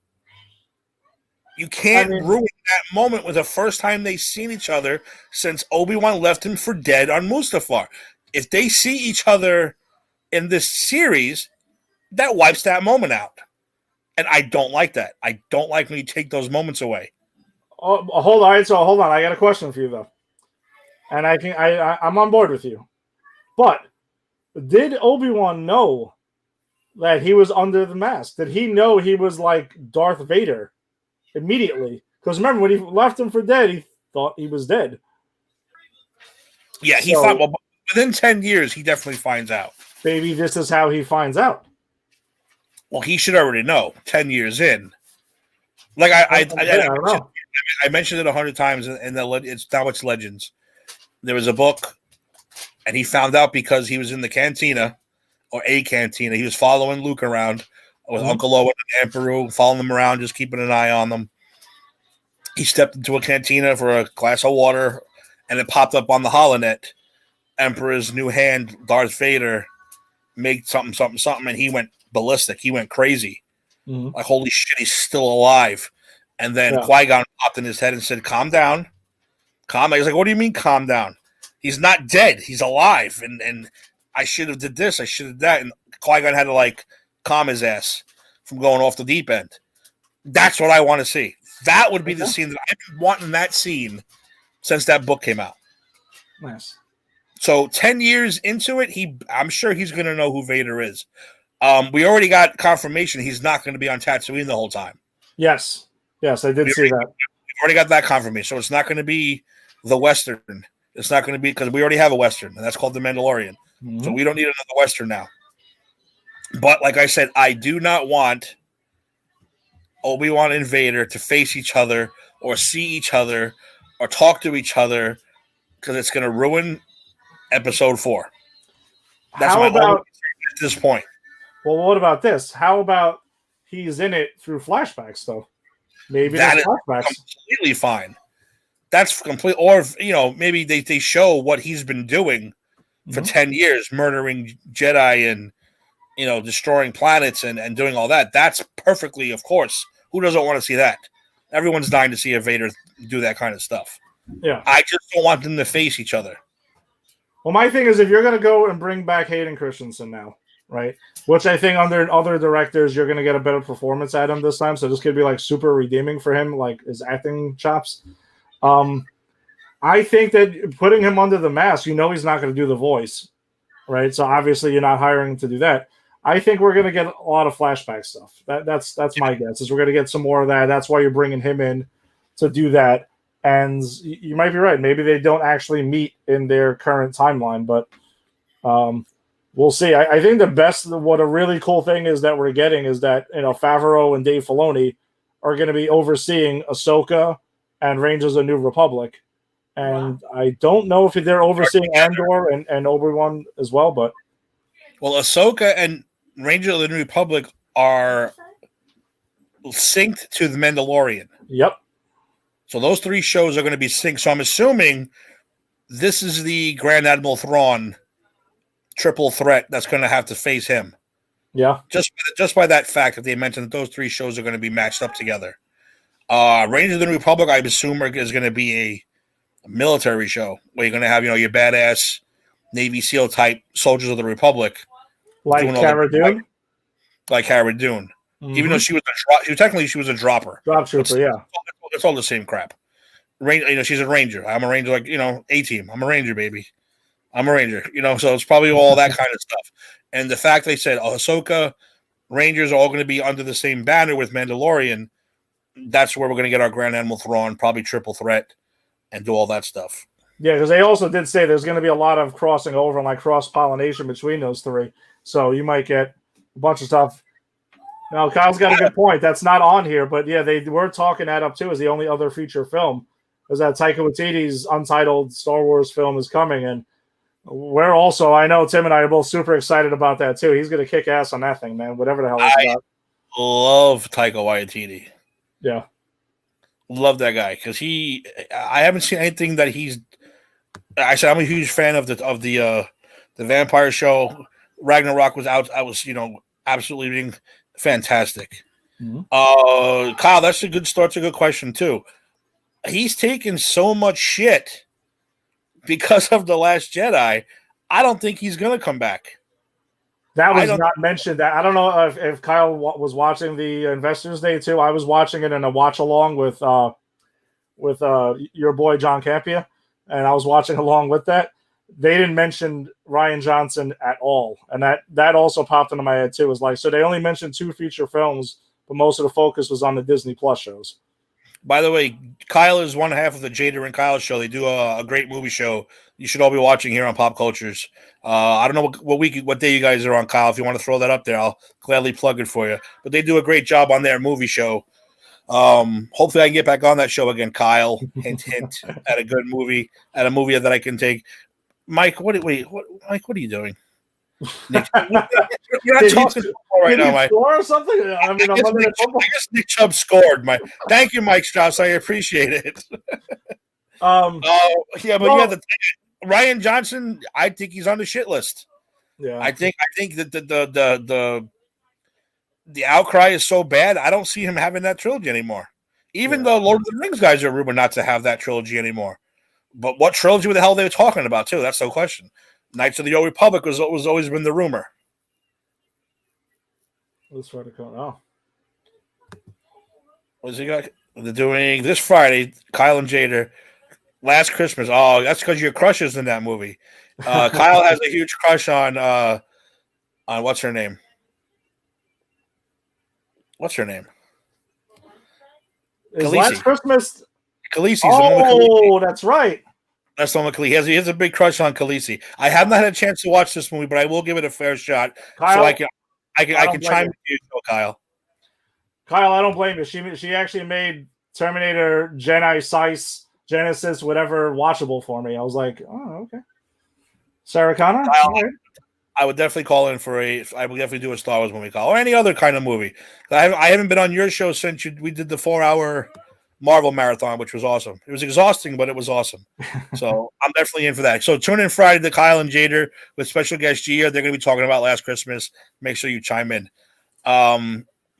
You can't ruin that moment with the first time they've seen each other since Obi-Wan left him for dead on Mustafar. If they see each other in this series, that wipes that moment out. And I don't like that. I don't like when you take those moments away. Oh, hold on. I got a question for you though, and I'm on board with you. But did Obi-Wan know that he was under the mask? Did he know he was like Darth Vader immediately? Because remember when he left him for dead, he thought he was dead. Yeah, he thought. Well, within 10 years, he definitely finds out. Maybe this is how he finds out. Well, he should already know 10 years in. Like I mentioned it 100 times, and it's now it's legends. There was a book, and he found out because he was in the cantina, or a cantina. He was following Luke around with Uncle Owen and Emperor, following them around, just keeping an eye on them. He stepped into a cantina for a glass of water, and it popped up on the holonet. Emperor's new hand, Darth Vader, make something, and he went ballistic. He went crazy. Like, holy shit, he's still alive. And then Qui-Gon popped in his head and said, calm down. Calm down. He's like, what do you mean calm down? He's not dead. He's alive. And I should have did this, I should have that, and Qui-Gon had to like calm his ass from going off the deep end. That's what I want to see. That would be the scene that I've been wanting that scene since that book came out. Nice. So 10 years into it, I'm sure he's going to know who Vader is. We already got confirmation he's not going to be on Tatooine the whole time. Yes, I did see that. We've already got that confirmation. So it's not going to be the Western. It's not going to be, because we already have a Western, and that's called the Mandalorian. Mm-hmm. So we don't need another Western now. But like I said, I do not want Obi-Wan and Vader to face each other or see each other or talk to each other, because it's going to ruin Episode 4. That's my only at this point. Well, what about this? How about he's in it through flashbacks, though? Maybe that is flashbacks. Completely fine. That's complete. Or, maybe they show what he's been doing for 10 years, murdering Jedi and, destroying planets and doing all that. That's perfectly, of course. Who doesn't want to see that? Everyone's dying to see a Vader do that kind of stuff. Yeah. I just don't want them to face each other. Well, my thing is, if you're going to go and bring back Hayden Christensen now, right, which I think under other directors, you're going to get a better performance at him this time. So this could be like super redeeming for him, like his acting chops. I think that putting him under the mask, he's not going to do the voice, right? So obviously you're not hiring him to do that. I think we're going to get a lot of flashback stuff. That's my guess, is we're going to get some more of that. That's why you're bringing him in to do that. And you might be right. Maybe they don't actually meet in their current timeline, but we'll see. I think what a really cool thing is that we're getting is that Favreau and Dave Filoni are going to be overseeing Ahsoka and Rangers of the New Republic. And wow. I don't know if they're overseeing Andor and Obi-Wan as well, but Ahsoka and Rangers of the New Republic are synced to the Mandalorian. Yep. So those three shows are going to be synced. So I'm assuming this is the Grand Admiral Thrawn triple threat that's going to have to face him. Yeah. Just by that fact that they mentioned that those three shows are going to be matched up together. Rangers of the New Republic, I assume, is going to be a military show where you're going to have, your badass Navy SEAL type soldiers of the Republic. Like Cara Dune? Like Cara Dune. Mm-hmm. Even though she was a dropper. Drop trooper, yeah. It's all the same crap. She's a ranger. I'm a ranger, like, A-team. I'm a ranger, baby. I'm a ranger. So it's probably all that kind of stuff. And the fact they said Ahsoka, Rangers are all going to be under the same banner with Mandalorian, that's where we're going to get our Grand Admiral Thrawn, probably triple threat, and do all that stuff. Yeah, because they also did say there's going to be a lot of crossing over and like cross-pollination between those three. So you might get a bunch of stuff. Now, Kyle's got a good point. That's not on here, but yeah, they were talking that up too as the only other feature film. Is that Taika Waititi's untitled Star Wars film is coming, and we're also, I know Tim and I are both super excited about that too. He's going to kick ass on that thing, man. Whatever the hell it's about. Love Taika Waititi. Yeah, love that guy because I haven't seen anything that he's. I said I'm a huge fan of the Vampire show. Ragnarok was out. I was absolutely being fantastic. Mm-hmm. Kyle, that's a good start. That's a good question too. He's taken so much shit because of The Last Jedi. I don't think he's going to come back. That was not mentioned. That I don't know if Kyle was watching the Investors Day too. I was watching it in a watch along with your boy John Campia, and I was watching along with that. They didn't mention Rian Johnson at all, and that also popped into my head too. It was like, so they only mentioned 2 feature films, but most of the focus was on the Disney Plus shows. By the way, Kyle is one half of the Jada and Kyle show. They do a great movie show. You should all be watching here on Pop Cultures. I don't know what day you guys are on, Kyle. If you want to throw that up there, I'll gladly plug it for you. But they do a great job on their movie show. Hopefully I can get back on that show again, Kyle. Hint, hint. At a good movie, at a movie that I can take. Mike, Mike, what are you doing? Nick, you're not talking right now, Mike. Score or something? I mean, I guess Nick Chubb scored. Thank you, Mike Strauss. I appreciate it. Rian Johnson. I think he's on the shit list. Yeah, I think that the outcry is so bad. I don't see him having that trilogy anymore. Even though Lord of the Rings guys are rumored not to have that trilogy anymore. But what trilogy the hell are they talking about too? That's no question. Knights of the Old Republic was always been the rumor. Let's try to call. Oh, What's he got? They're doing this Friday. Kyle and Jader. Last Christmas. Oh, that's because your crush is in that movie. Kyle has a huge crush on what's her name? What's her name? is Khaleesi. Last Christmas? Khaleesi's Oh, that's right. That's the one with Khaleesi. He has a big crush on Khaleesi. I have not had a chance to watch this movie, but I will give it a fair shot. Kyle, So I can chime with you, Kyle. Kyle, I don't blame you. She actually made Terminator Genesis, whatever, watchable for me. I was like, oh, okay. Sarah Connor? Kyle, right. I would definitely call in I would definitely do a Star Wars movie, Kyle, or any other kind of movie. I haven't been on your show since we did the 4-hour Marvel marathon, which was awesome. It was exhausting, but it was awesome. So I'm definitely in for that. So tune in Friday to Kyle and Jader with special guest Gia. They're going to be talking about Last Christmas. Make sure you chime in.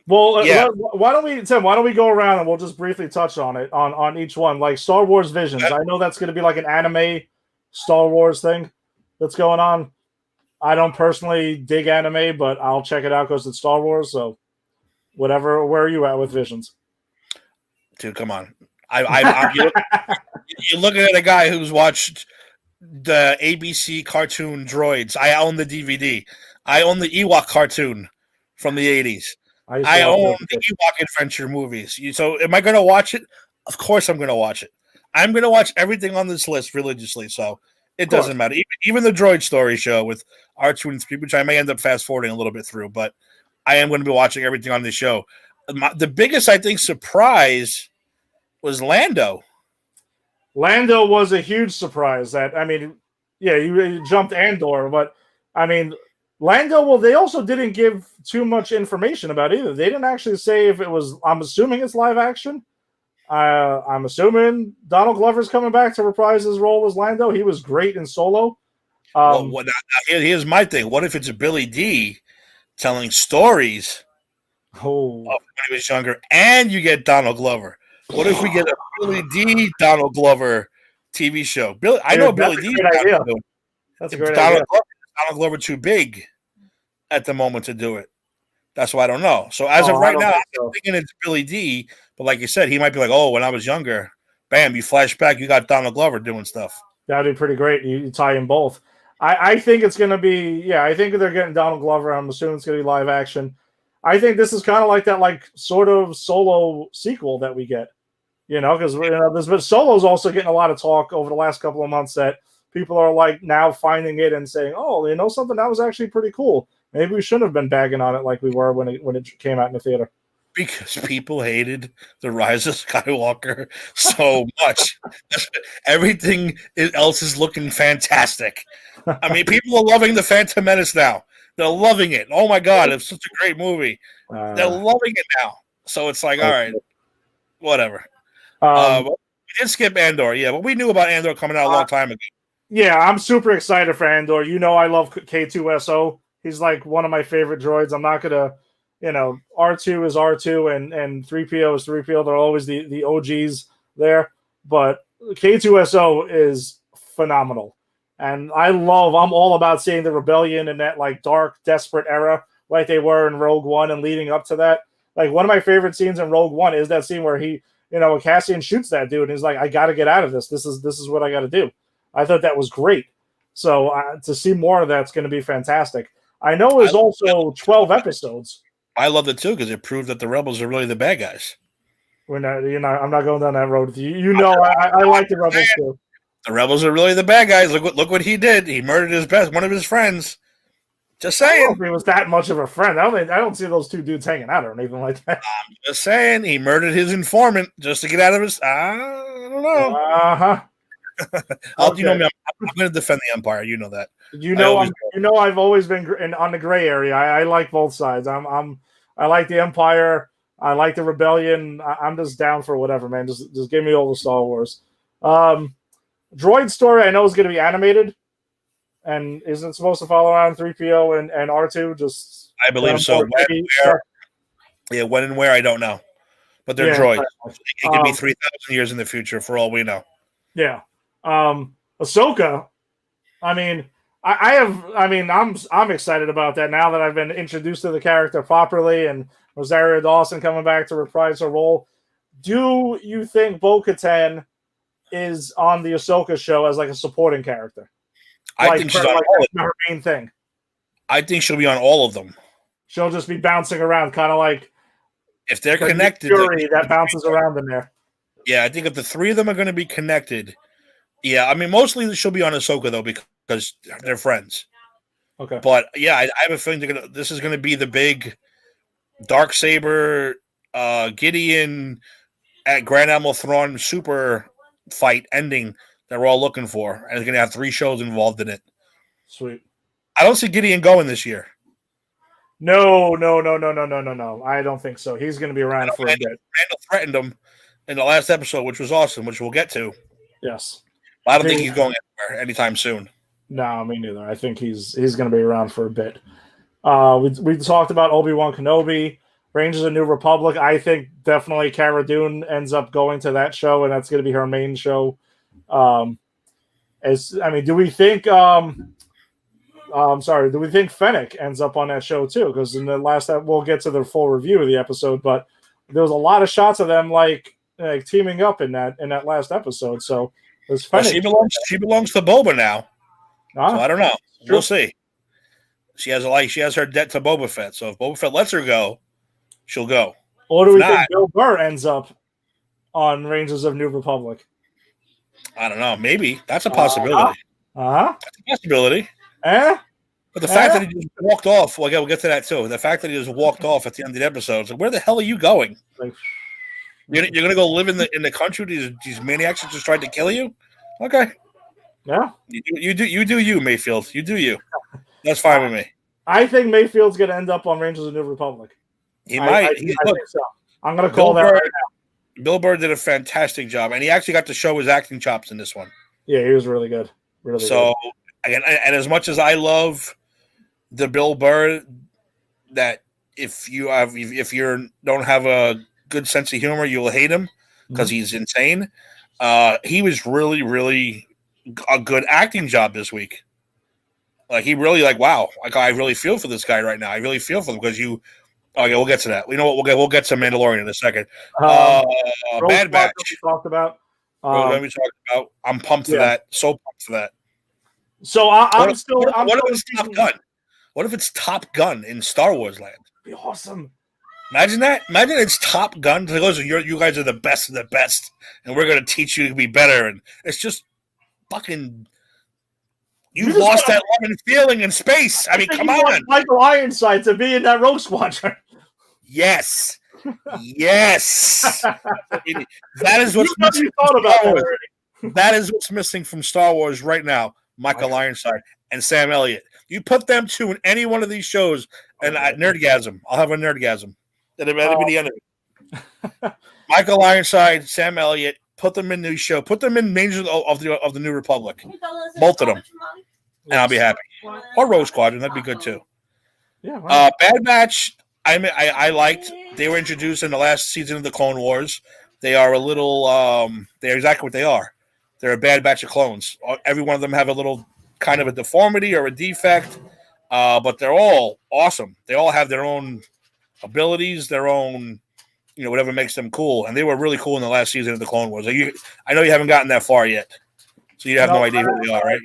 Well, yeah. why don't we, Tim? Why don't we go around and we'll just briefly touch on it on each one, like Star Wars Visions. I know that's going to be like an anime Star Wars thing that's going on. I don't personally dig anime, but I'll check it out because it's Star Wars. So, whatever. Where are you at with Visions? Dude, come on! You're looking at a guy who's watched the ABC cartoon Droids. I own the DVD. I own the Ewok cartoon from the 80s. I own the Ewok Adventure movies. So am I going to watch it? Of course I'm going to watch it. I'm going to watch everything on this list religiously, so it doesn't matter. Even the Droid Story show with R2 and 3, which I may end up fast-forwarding a little bit through, but I am going to be watching everything on this show. The biggest, I think, surprise was Lando. Lando was a huge surprise. You jumped Andor, but I mean, Lando, well, they also didn't give too much information about it either. They didn't actually say if it was, I'm assuming it's live action. I'm assuming Donald Glover's coming back to reprise his role as Lando. He was great in Solo. Here's my thing. What if it's Billy D telling stories of when he was younger and you get Donald Glover? What if we get a Billy D Donald Glover TV show? I know Billy D. That's a great idea. Donald Glover too big at the moment to do it. That's why I don't know. So as of right now, I'm thinking it's Billy D. But like you said, he might be like, oh, when I was younger, bam, you flash back, you got Donald Glover doing stuff. That'd be pretty great. You tie in both. I think it's going to be, I think they're getting Donald Glover. I'm assuming it's going to be live action. I think this is kind of like that, like sort of Solo sequel that we get, because but Solo's also getting a lot of talk over the last couple of months that people are like now finding it and saying, oh, something that was actually pretty cool. Maybe we shouldn't have been bagging on it like we were when it came out in the theater. Because people hated The Rise of Skywalker so much. Everything else is looking fantastic. I mean, people are loving The Phantom Menace now. They're loving it. Oh, my God, it's such a great movie. They're loving it now. So it's like, all right, whatever. We did skip Andor, but we knew about Andor coming out a long time ago. Yeah, I'm super excited for Andor. I love K2SO. He's like one of my favorite droids. I'm not going to, R2 is R2 and 3PO is 3PO. They're always the OGs there. But K2SO is phenomenal. And I'm all about seeing the rebellion in that like dark, desperate era like they were in Rogue One and leading up to that. Like one of my favorite scenes in Rogue One is that scene where he, Cassian shoots that dude and he's like, I got to get out of this. This is what I got to do. I thought that was great. So to see more of that's going to be fantastic. I know there's also 12 episodes. I loved it too because it proved that the rebels are really the bad guys. I'm not going down that road with you. I like the rebels too. The rebels are really the bad guys. Look what he did. He murdered one of his friends. Just saying. I don't know if he was that much of a friend. I don't see those two dudes hanging out or anything like that. I'm just saying he murdered his informant just to get out of his. I don't know. Okay. You know me. I'm going to defend the Empire. You know that. I've always been on the gray area. I like both sides. I like the Empire. I like the Rebellion. I'm just down for whatever, man. Just give me all the Star Wars. Droid Story I know is going to be animated, and isn't supposed to follow around 3PO and R2. I believe so. When and where I don't know, but they're droids. It could be 3,000 years in the future for all we know. Yeah. Ahsoka. I mean, I'm excited about that now that I've been introduced to the character properly, and Rosario Dawson coming back to reprise her role. Do you think Bo-Katan is on the Ahsoka show as like a supporting character? I think she's on all of them. Her main thing. I think she'll be on all of them. She'll just be bouncing around, kind of like if they're connected. Fury that bounces around in there. Yeah, I think if the three of them are going to be connected, yeah, I mean, mostly she'll be on Ahsoka though because they're friends. Okay, but yeah, I have a feeling this is going to be the big Darksaber, Gideon at Grand Admiral Thrawn super fight ending that we're all looking for, and it's going to have 3 shows involved in it. Sweet. I don't see Gideon going this year. No. I don't think so. He's going to be around for a bit. Randall threatened him in the last episode, which was awesome, which we'll get to. Yes. But I don't think he's going anywhere anytime soon. No, me neither. I think he's going to be around for a bit. We talked about Obi-Wan Kenobi, Rangers of New Republic. I think definitely Cara Dune ends up going to that show, and that's going to be her main show. Do we think? Do we think Fennec ends up on that show too? Because in the last, we'll get to the full review of the episode, but there was a lot of shots of them like teaming up in that last episode. So there's Fennec. Well, she belongs to Boba now. So I don't know. We'll see. She has her debt to Boba Fett. So if Boba Fett lets her go, she'll go. Or do we think Bill Burr ends up on Rangers of New Republic? I don't know. Maybe that's a possibility. That's a possibility. But the fact that he just walked off, well, we'll get to that too. The fact that he just walked off at the end of the episode, it's like, where the hell are you going? Like, you're going to go live in the country these maniacs that just tried to kill you? Okay. Yeah. You do you, Mayfield. You do you. That's fine with me. I think Mayfield's going to end up on Rangers of New Republic. He might. I think so. I'm going to call that right now. Bill Burr did a fantastic job, and he actually got to show his acting chops in this one. Yeah, he was really good. Really so, good. Again, and as much as I love the Bill Burr, that if you don't have a good sense of humor, you'll hate him because he's insane. He was really, really a good acting job this week. Like he really wow. Like I really feel for this guy right now. I really feel for him because you. Okay, we'll get to that. You know what? We'll get to Mandalorian in a second. Bad Batch. We talked about. I'm pumped for that. So pumped for that. So What if it's Top Gun? What if it's Top Gun in Star Wars land? That'd be awesome. Imagine that. Imagine it's Top Gun. You guys are the best of the best, and we're going to teach you to be better. And it's just fucking. You lost that love and feeling in space. I mean, come on. Michael Ironside to be in that Rogue Squadron. Yes. Yes. That is what's missing. That is what's missing from Star Wars right now. Michael Ironside and Sam Elliott. You put them two in any one of these shows, and nerdgasm. I'll have a nerdgasm. That'll be the end of it. Michael Ironside, Sam Elliott. Put them in the show. Put them in Rangers of the New Republic. Both of them, and I'll be happy. Or Rogue Squadron, that'd be good too. Yeah. Right. Bad Batch. I liked. They were introduced in the last season of the Clone Wars. They are a little. They're exactly what they are. They're a bad batch of clones. Every one of them have a little kind of a deformity or a defect, but they're all awesome. They all have their own abilities, their own, whatever makes them cool. And they were really cool in the last season of the Clone Wars. I know you haven't gotten that far yet, so you have no idea who they are, right?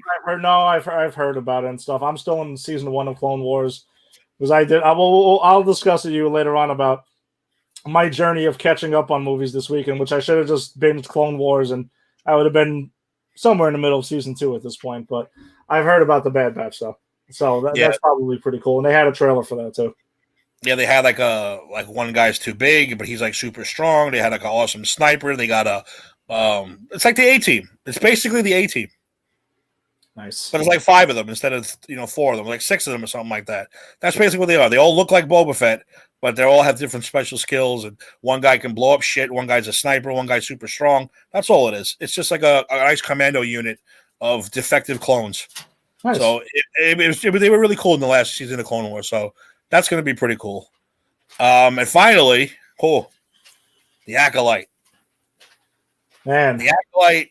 I've heard about it and stuff. I'm still in season 1 of Clone Wars because I'll discuss with you later on about my journey of catching up on movies this weekend, which I should have just binged Clone Wars and I would have been somewhere in the middle of season 2 at this point, but I've heard about the Bad Batch though, so that's probably pretty cool. And they had a trailer for that too. Yeah, they had one guy's too big, but he's super strong. They had an awesome sniper. They got it's like the A-Team. It's basically the A-Team. Nice, but it's 5 of them instead of 4 of them, 6 of them or something like that. That's basically what they are. They all look like Boba Fett, but they all have different special skills. And one guy can blow up shit. One guy's a sniper. One guy's super strong. That's all it is. It's just like a nice commando unit of defective clones. Nice. So they were really cool in the last season of Clone Wars. So that's going to be pretty cool. And finally, the Acolyte. Man, the Acolyte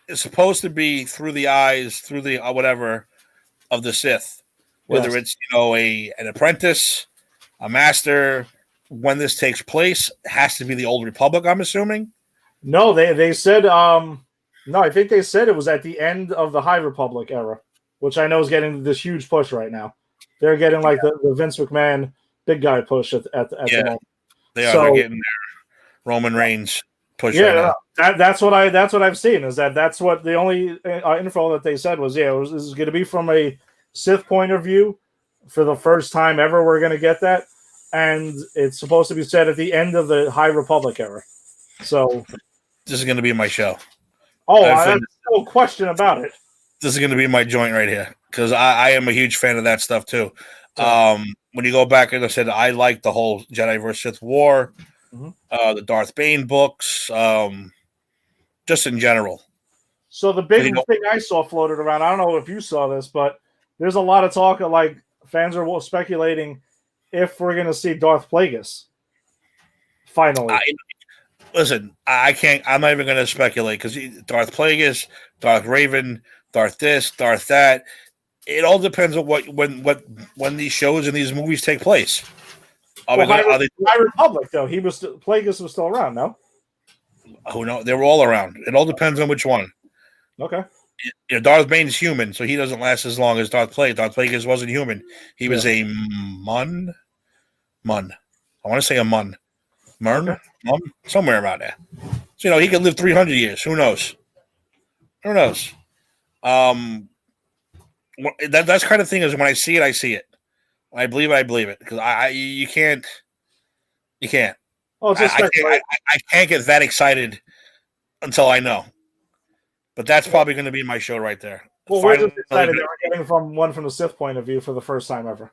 is supposed to be through the eyes, through the whatever, of the Sith, whether Yes. it's an apprentice, a master. When this takes place, it has to be the Old Republic. I'm assuming. No, they said no, I think they said it was at the end of the High Republic era, which I know is getting this huge push right now. They're getting like the Vince McMahon big guy push at the moment. They are. So, They're getting their Roman Reigns push right yeah, now. that's what I've seen is that's what the only info that they said was this is going to be from a Sith point of view for the first time ever. We're going to get that, and it's supposed to be set at the end of the High Republic era. So this is going to be my show. There's no question about it. This is going to be my joint right here because I am a huge fan of that stuff too. When you go back, as I said, I like the whole Jedi vs. Sith war, the Darth Bane books, just in general. So the big thing I saw floated around, I don't know if you saw this, but there's a lot of talk of like fans are speculating if we're going to see Darth Plagueis finally. Listen, I can't. I'm not even going to speculate because Darth Plagueis, Darth Raven, Darth this, Darth that. It all depends on when these shows and these movies take place. High Republic though, Plagueis was still around, no? Who knows? They were all around. It all depends on which one. Okay. Darth Bane's human, so he doesn't last as long as Darth Plagueis. Darth Plagueis wasn't human. He was a Mun. I want to say a Mun. Mern? Mum? Somewhere around there. So, he could live 300 years. Who knows? That's kind of thing is when I see it, I see it. When I believe it. Because you can't. Oh, I can't get that excited until I know. But that's probably going to be my show right there. Well, we're just excited that we're getting from the Sith point of view for the first time ever.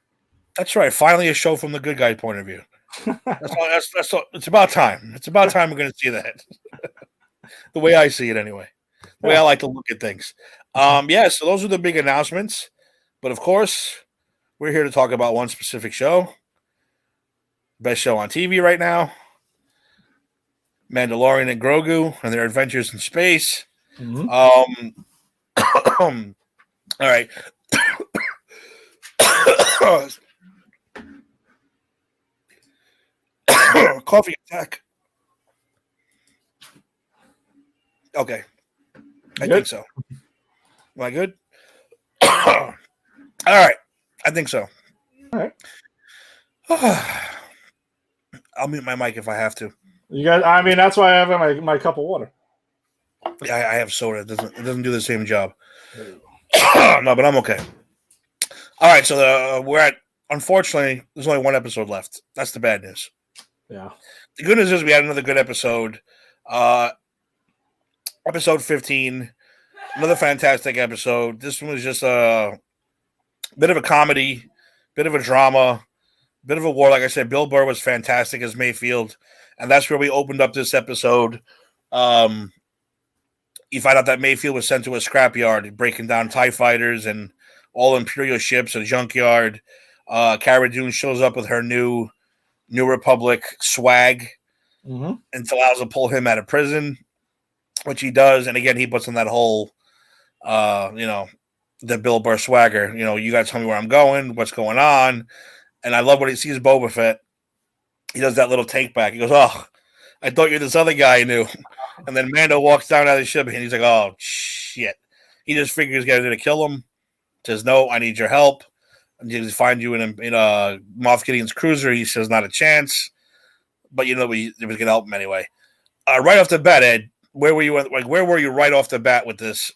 That's right. Finally, a show from the good guy point of view. That's all. It's about time. It's about time we're going to see that. The way I see it, anyway. The way I like to look at things. So those are the big announcements. But of course, we're here to talk about one specific show. Best show on TV right now. Mandalorian and Grogu and their adventures in space. All right. Coffee attack. Okay. I think so. Am I good? All right. I think so. All right. I'll mute my mic if I have to. You guys, I mean, that's why I have my cup of water. Yeah, I have soda. It doesn't do the same job. No, but I'm okay. All right, so unfortunately, there's only one episode left. That's the bad news. Yeah. The good news is we had another good episode. Episode 15, another fantastic episode. This one was just a bit of a comedy, bit of a drama, bit of a war. Like I said, Bill Burr was fantastic as Mayfield, and that's where we opened up this episode. You find out that Mayfield was sent to a scrapyard, breaking down TIE fighters and all Imperial ships, a junkyard. Cara Dune shows up with her New Republic swag and allows to pull him out of prison, which he does. And again, he puts on that whole, the Bill Burr swagger. You got to tell me where I'm going, what's going on. And I love when he sees Boba Fett. He does that little take back. He goes, "Oh, I thought you're this other guy I knew." And then Mando walks down out of the ship and he's like, "Oh, shit." He just figures he's going to kill him. Says, "No, I need your help. I need to find you in Moff Gideon's cruiser." He says, "Not a chance." But he was going to help him anyway. Right off the bat, Ed, where were you? Where were you right off the bat with this?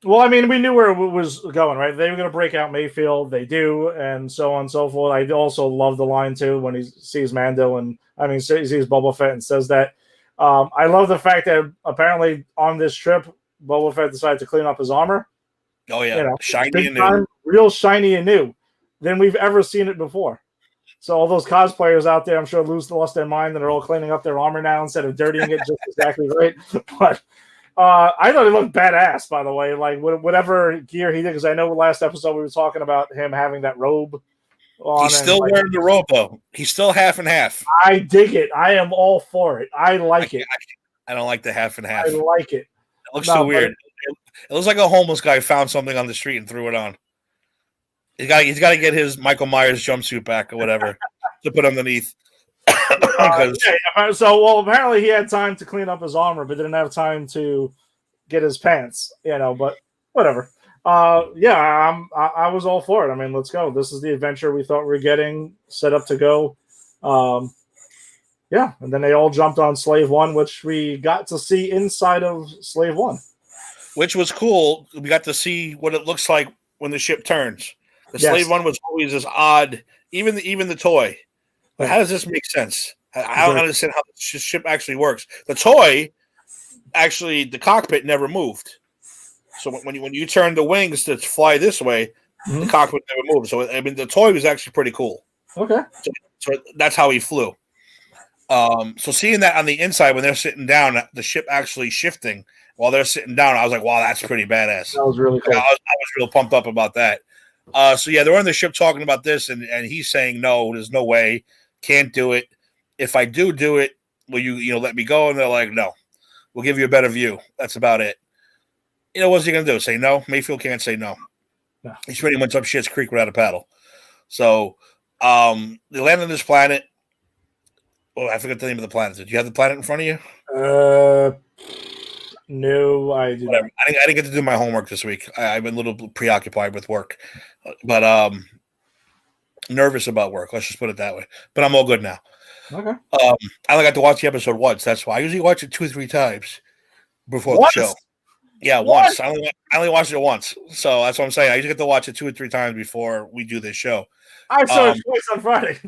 Well, I mean, we knew where it was going, right? They were going to break out Mayfield. They do, and so on and so forth. I also love the line, too, when he sees Mando sees Boba Fett and says that. I love the fact that apparently on this trip, Boba Fett decided to clean up his armor. Oh, yeah. Shiny and new. Real shiny and new than we've ever seen it before. So all those cosplayers out there, I'm sure, lost their mind and they're all cleaning up their armor now instead of dirtying it just exactly right. But I thought he looked badass, by the way. Like whatever gear he did, because I know last episode we were talking about him having that robe on. He's still wearing the robe, though. He's still half and half. I dig it. I am all for it. I like it. I don't like the half and half. I like it. It looks so weird. It looks like a homeless guy found something on the street and threw it on. He's got to get his Michael Myers jumpsuit back or whatever to put underneath. So apparently he had time to clean up his armor, but didn't have time to get his pants. But whatever. I was all for it. I mean, let's go. This is the adventure we thought we were getting set up to go. And then they all jumped on Slave One, which we got to see inside of Slave One, which was cool. We got to see what it looks like when the ship turns. The Slave One was always this odd, even the toy. But how does this make sense? I don't understand how the ship actually works. The toy, actually, the cockpit never moved. So when you turn the wings to fly this way, the cockpit never moved. So I mean, the toy was actually pretty cool. Okay. So that's how he flew. So seeing that on the inside when they're sitting down, the ship actually shifting while they're sitting down, I was like, wow, that's pretty badass. That was really cool. I was real pumped up about that. They're on the ship talking about this, and he's saying, no, there's no way, can't do it. If I do it, will you let me go? And they're like, no, we'll give you a better view. That's about it. What's he gonna do? Say no? Mayfield can't say no. He's pretty much up shit's creek without a paddle. So they land on this planet. Oh, I forgot the name of the planet. Did you have the planet in front of you? No, I didn't. Whatever. I didn't get to do my homework this week. I've been a little preoccupied with work, but nervous about work. Let's just put it that way. But I'm all good now. Okay. I only got to watch the episode once. That's why I usually watch it 2 or 3 times before the show. Yeah, once. I only watched it once, so that's what I'm saying. I usually get to watch it 2 or 3 times before we do this show. I saw it twice on Friday.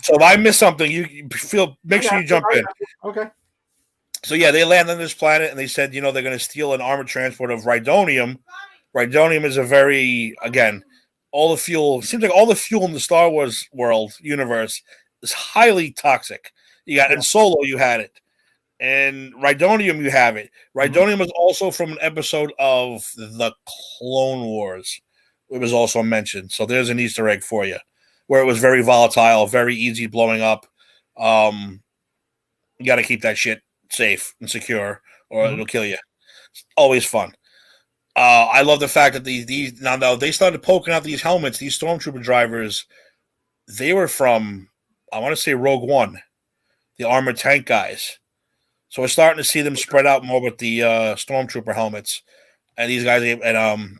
So if I miss something, make sure you jump in. Okay. So yeah, they land on this planet, and they said, they're going to steal an armored transport of Rhydonium. Rhydonium is a very, again, all the fuel. Seems like all the fuel in the Star Wars world universe is highly toxic. You got in Solo, you had it, and Rhydonium, you have it. Rhydonium is also from an episode of the Clone Wars. It was also mentioned. So there's an Easter egg for you, where it was very volatile, very easy blowing up. You got to keep that shit safe and secure, or it'll kill you. It's always fun. I love the fact that these now they started poking out these helmets. These stormtrooper drivers, they were from, I want to say, Rogue One, the armored tank guys. So we're starting to see them spread out more with the stormtrooper helmets, and these guys. And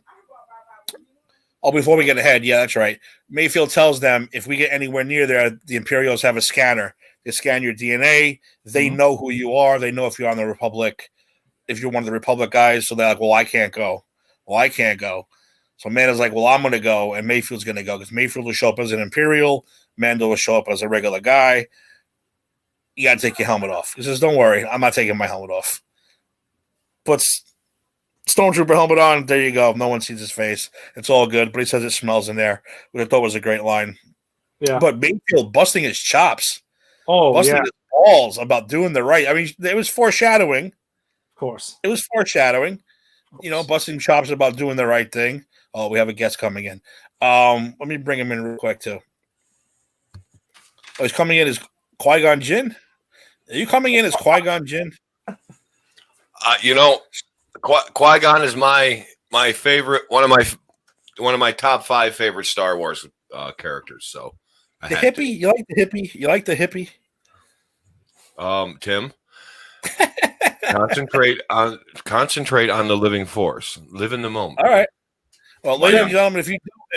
before we get ahead, yeah, that's right. Mayfield tells them if we get anywhere near there, the Imperials have a scanner. They scan your DNA. They know who you are. They know if you're on the Republic, if you're one of the Republic guys. So they're like, well, I can't go. So Mando's like, well, I'm going to go, and Mayfield's going to go, because Mayfield will show up as an Imperial. Mando will show up as a regular guy. You got to take your helmet off. He says, don't worry, I'm not taking my helmet off. Puts Stormtrooper helmet on. There you go. No one sees his face. It's all good, but he says it smells in there, which I thought was a great line. Yeah. But Mayfield busting his chops. Busting his balls about doing the right. I mean, it was foreshadowing. Of course. It was foreshadowing. Busting chops about doing the right thing. Oh, we have a guest coming in. Let me bring him in real quick, too. Oh, he's coming in as Qui-Gon Jinn? Are you coming in as Qui-Gon Jinn? Qui-Gon is my favorite, one of my top 5 favorite Star Wars characters. So the hippie, you like the hippie? You like the hippie? Tim, concentrate on the living force. Live in the moment. All right. Well, ladies and gentlemen,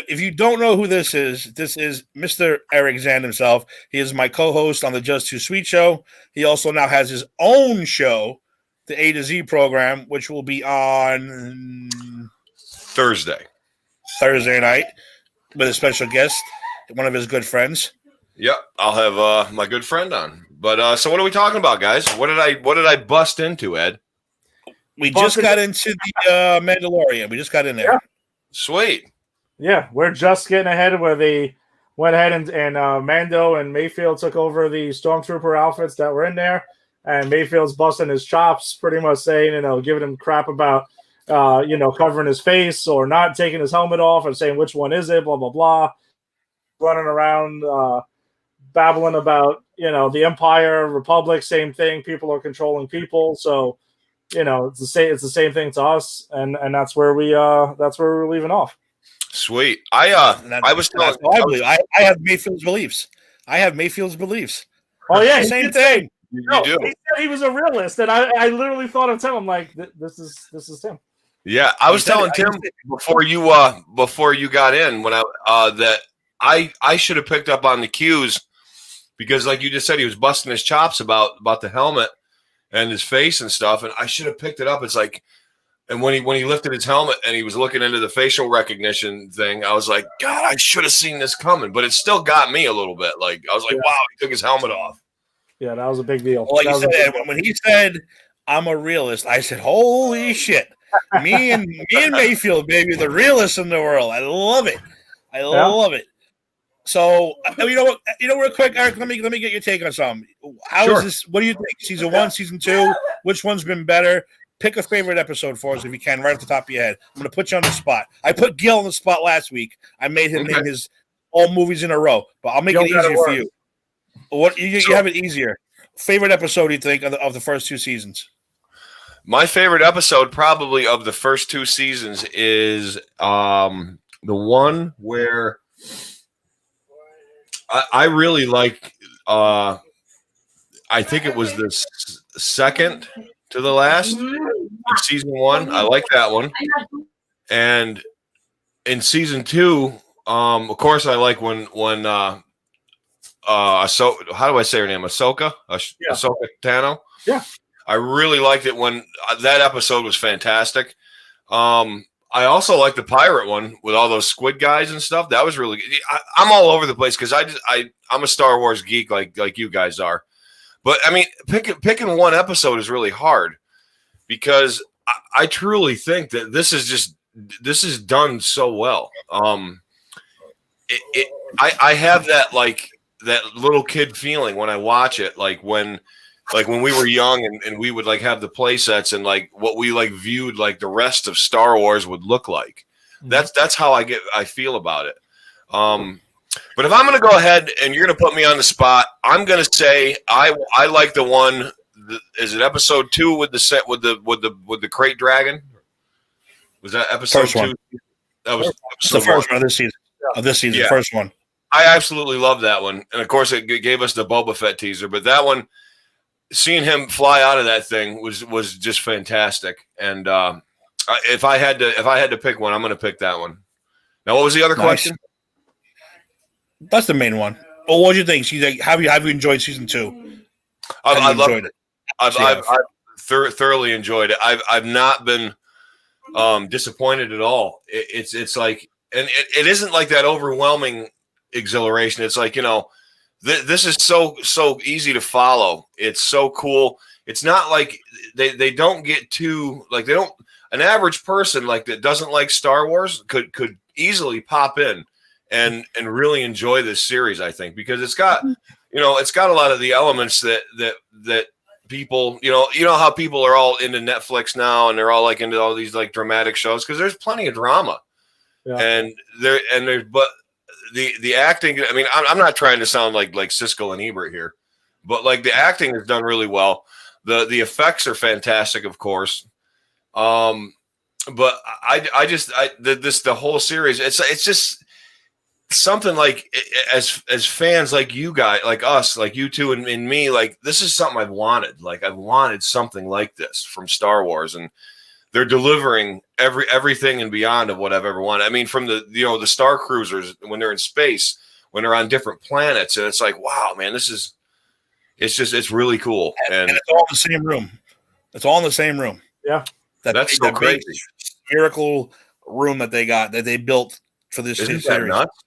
if you don't know who this is Mr. Eric Zand himself. He is my co-host on the Just Too Sweet show. He also now has his own show, the A to Z program, which will be on Thursday night with a special guest, one of his good friends. Yep, I'll have my good friend on. But so what are we talking about, guys? What did I bust into, Ed? We just got into the Mandalorian. We just got in there. Yeah. Sweet. Yeah, we're just getting ahead where they went ahead and Mando and Mayfield took over the Stormtrooper outfits that were in there. And Mayfield's busting his chops, pretty much saying, giving him crap about, covering his face or not taking his helmet off and saying, which one is it, blah, blah, blah. Running around, babbling about, the Empire, Republic, same thing. People are controlling people. So, it's the same thing to us, and that's where we're leaving off. Sweet. I was telling. I believe. I have Mayfield's beliefs. Oh yeah, Same thing. You No, do. he said he was a realist, and I literally thought of Tim. I'm like, this is Tim. Yeah, I was telling Tim before you got in when that I should have picked up on the cues, because like you just said, he was busting his chops about the helmet and his face and stuff, and I should have picked it up. It's like, and when he lifted his helmet and he was looking into the facial recognition thing, I was like, God, I should have seen this coming, but it still got me a little bit. Like I was like, wow, he took his helmet off. Yeah, that was a big deal. Well, like you said, when he said, "I'm a realist," I said, "Holy shit!" Me and Mayfield, baby, the realest in the world. I love it. I love it. So, you know what? Real quick, Eric, let me get your take on something. How is this? What do you think? Season 1, season 2? Which one's been better? Pick a favorite episode for us if you can, right off the top of your head. I'm going to put you on the spot. I put Gil on the spot last week. I made him name his all movies in a row, but I'll make it easier for you. What you have it easier? Favorite episode you think of the first 2 seasons? My favorite episode, probably of the first 2 seasons, is the one where I really like. I think it was the second to the last of season 1. I like that one. And in season 2, of course, I like when so how do I say her name? Ahsoka Tano. Yeah. I really liked it when that episode was fantastic. I also like the pirate one with all those squid guys and stuff. That was really good. I'm all over the place because I'm a Star Wars geek like you guys are. But I mean, picking one episode is really hard because I truly think that this is done so well. I have that little kid feeling when I watch it, like when we were young and we would like have the play sets and like what we like viewed like the rest of Star Wars would look like. That's how I feel about it. But if I'm going to go ahead and you're going to put me on the spot, I'm going to say I like the one. Is it episode 2 with the crate dragon? Was that episode first 2? One. That was the first one of this season. Yeah. First one. I absolutely love that one, and of course, it gave us the Boba Fett teaser. But that one, seeing him fly out of that thing was just fantastic. And if I had to pick one, I'm going to pick that one. Now, what was the other question? That's the main one. Well, what do you think? Like, have you enjoyed season 2? I loved it. I've thoroughly enjoyed it. I've not been disappointed at all. It's like, and it isn't like that overwhelming exhilaration. It's like, this is so easy to follow. It's so cool. It's not like they don't get too like an average person like that doesn't like Star Wars could easily pop in and really enjoy this series, I think, because it's got a lot of the elements that people, how people are all into Netflix now and they're all like into all these like dramatic shows because there's plenty of drama. Yeah. And but the acting, I mean, I'm not trying to sound like Siskel and Ebert here, but like the acting is done really well. The effects are fantastic, of course. But the whole series, it's just something like as fans like you guys, like us, like you two and me, like this is something I've wanted. Like I've wanted something like this from Star Wars, and they're delivering everything and beyond of what I've ever wanted. I mean, from the Star Cruisers when they're in space, when they're on different planets, and it's like, wow, man, it's really cool. And it's all in the same room. It's all in the same room. Yeah, that's so crazy. Spherical room that they built for this series, nuts?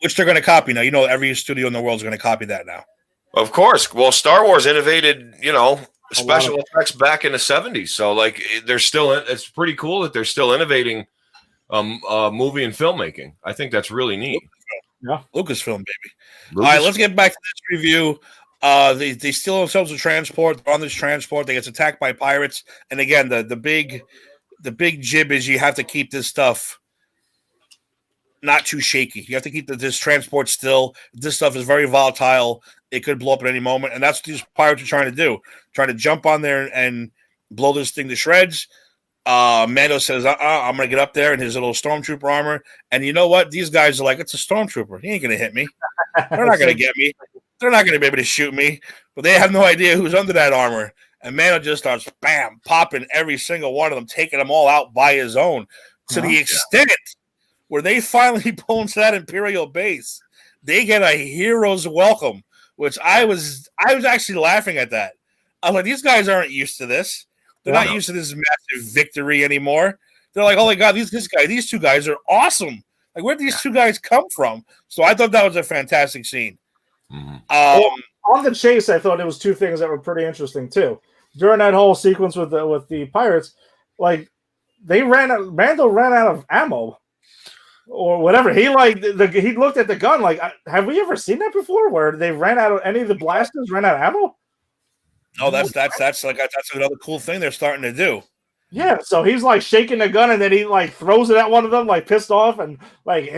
Which they're going to copy now. Every studio in the world is going to copy that now. Of course. Well, Star Wars innovated, special effects back in the 70s. So like it's pretty cool that they're still innovating movie and filmmaking. I think that's really neat. Yeah. Lucasfilm, baby. All right, let's get back to this review. They steal themselves a transport. They're on this transport. They get attacked by pirates. And again, the big jib is you have to keep this stuff not too shaky. You have to keep this transport still. This stuff is very volatile. It could blow up at any moment. And that's what these pirates are trying to do. Trying to jump on there and blow this thing to shreds. Mando says, I'm going to get up there in his little stormtrooper armor. And you know what? These guys are like, it's a stormtrooper. He ain't going to hit me. They're not going to get me. They're not going to be able to shoot me. But they have no idea who's under that armor. And Mando just starts, bam, popping every single one of them, taking them all out by his own. To the extent where they finally pull into that Imperial base, they get a hero's welcome, which I was actually laughing at that. I was like, these guys aren't used to this. They're not used to this massive victory anymore. They're like, oh my God, these two guys are awesome. Like, where'd these two guys come from? So I thought that was a fantastic scene. On the chase, I thought it was two things that were pretty interesting too. During that whole sequence with the pirates, like Mando ran out of ammo or whatever. He he looked at the gun like, have we ever seen that before? Where they ran out of any of the blasters ran out of ammo? No, that's another cool thing they're starting to do. Yeah, so he's like shaking the gun and then he like throws it at one of them, like pissed off, and like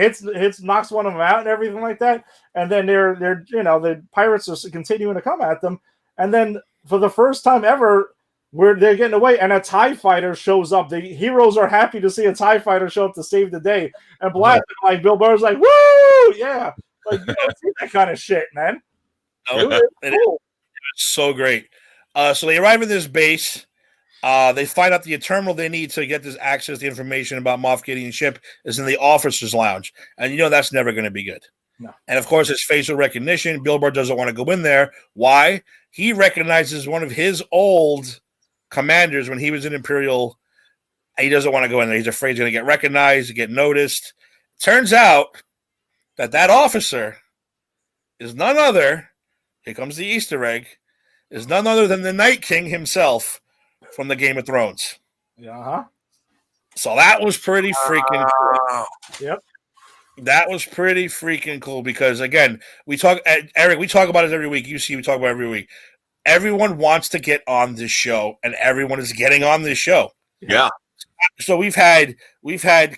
knocks one of them out and everything like that. And then they're the pirates are continuing to come at them. And then for the first time ever, where they're getting away, and a TIE fighter shows up. The heroes are happy to see a TIE fighter show up to save the day. And like Bill Burr's like, woo! Yeah. Like, you don't see that kind of shit, man. No, it's so great. So they arrive at this base. They find out the terminal they need to get this access to information about Moff Gideon's ship is in the officer's lounge. And that's never going to be good. No. And of course, it's facial recognition. Bill Burr doesn't want to go in there. Why? He recognizes one of his old commanders when he was in Imperial. He doesn't want to go in there. He's afraid he's going to get recognized, get noticed. Turns out that officer is none other. Here comes the Easter egg. Is none other than the Night King himself from the Game of Thrones. Yeah. So that was pretty freaking cool. Yep. That was pretty freaking cool because, again, Eric, we talk about it every week. You see, we talk about it every week. Everyone wants to get on this show, and everyone is getting on this show. Yeah. So we've had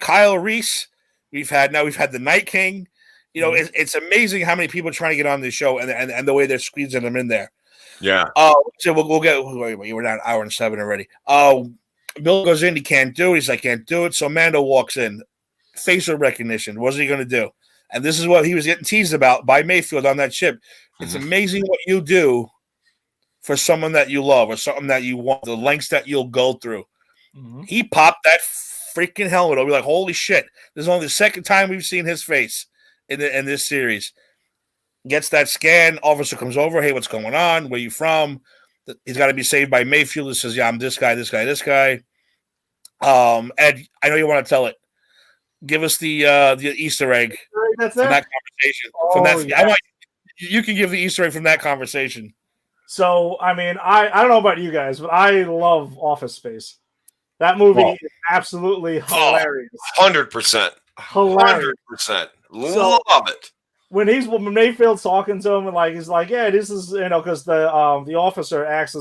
Kyle Reese. We've had the Night King. It's amazing how many people are trying to get on this show and the way they're squeezing them in there. Yeah. So we'll get. We're down an hour and 7 already. Bill goes in. He can't do it. He's like, can't do it. So Mando walks in. Facial recognition. What's he going to do? And this is what he was getting teased about by Mayfield on that ship. It's amazing what you do for someone that you love or something that you want, the lengths that you'll go through. He popped that freaking helmet. I'll be like, holy shit. This is only the second time we've seen his face in this series. Gets that scan. Officer comes over. Hey, what's going on? Where you from? He's got to be saved by Mayfield. He says, yeah, I'm this guy, this guy, this guy. Ed, I know you want to tell it. Give us the Easter egg from that conversation. You can give the Easter egg from that conversation. So, I mean, I don't know about you guys, but I love Office Space. That movie is absolutely hilarious. 100%. Hilarious. 100%. Love it. When Mayfield's talking to him, and he's like, yeah, this is, because the officer asks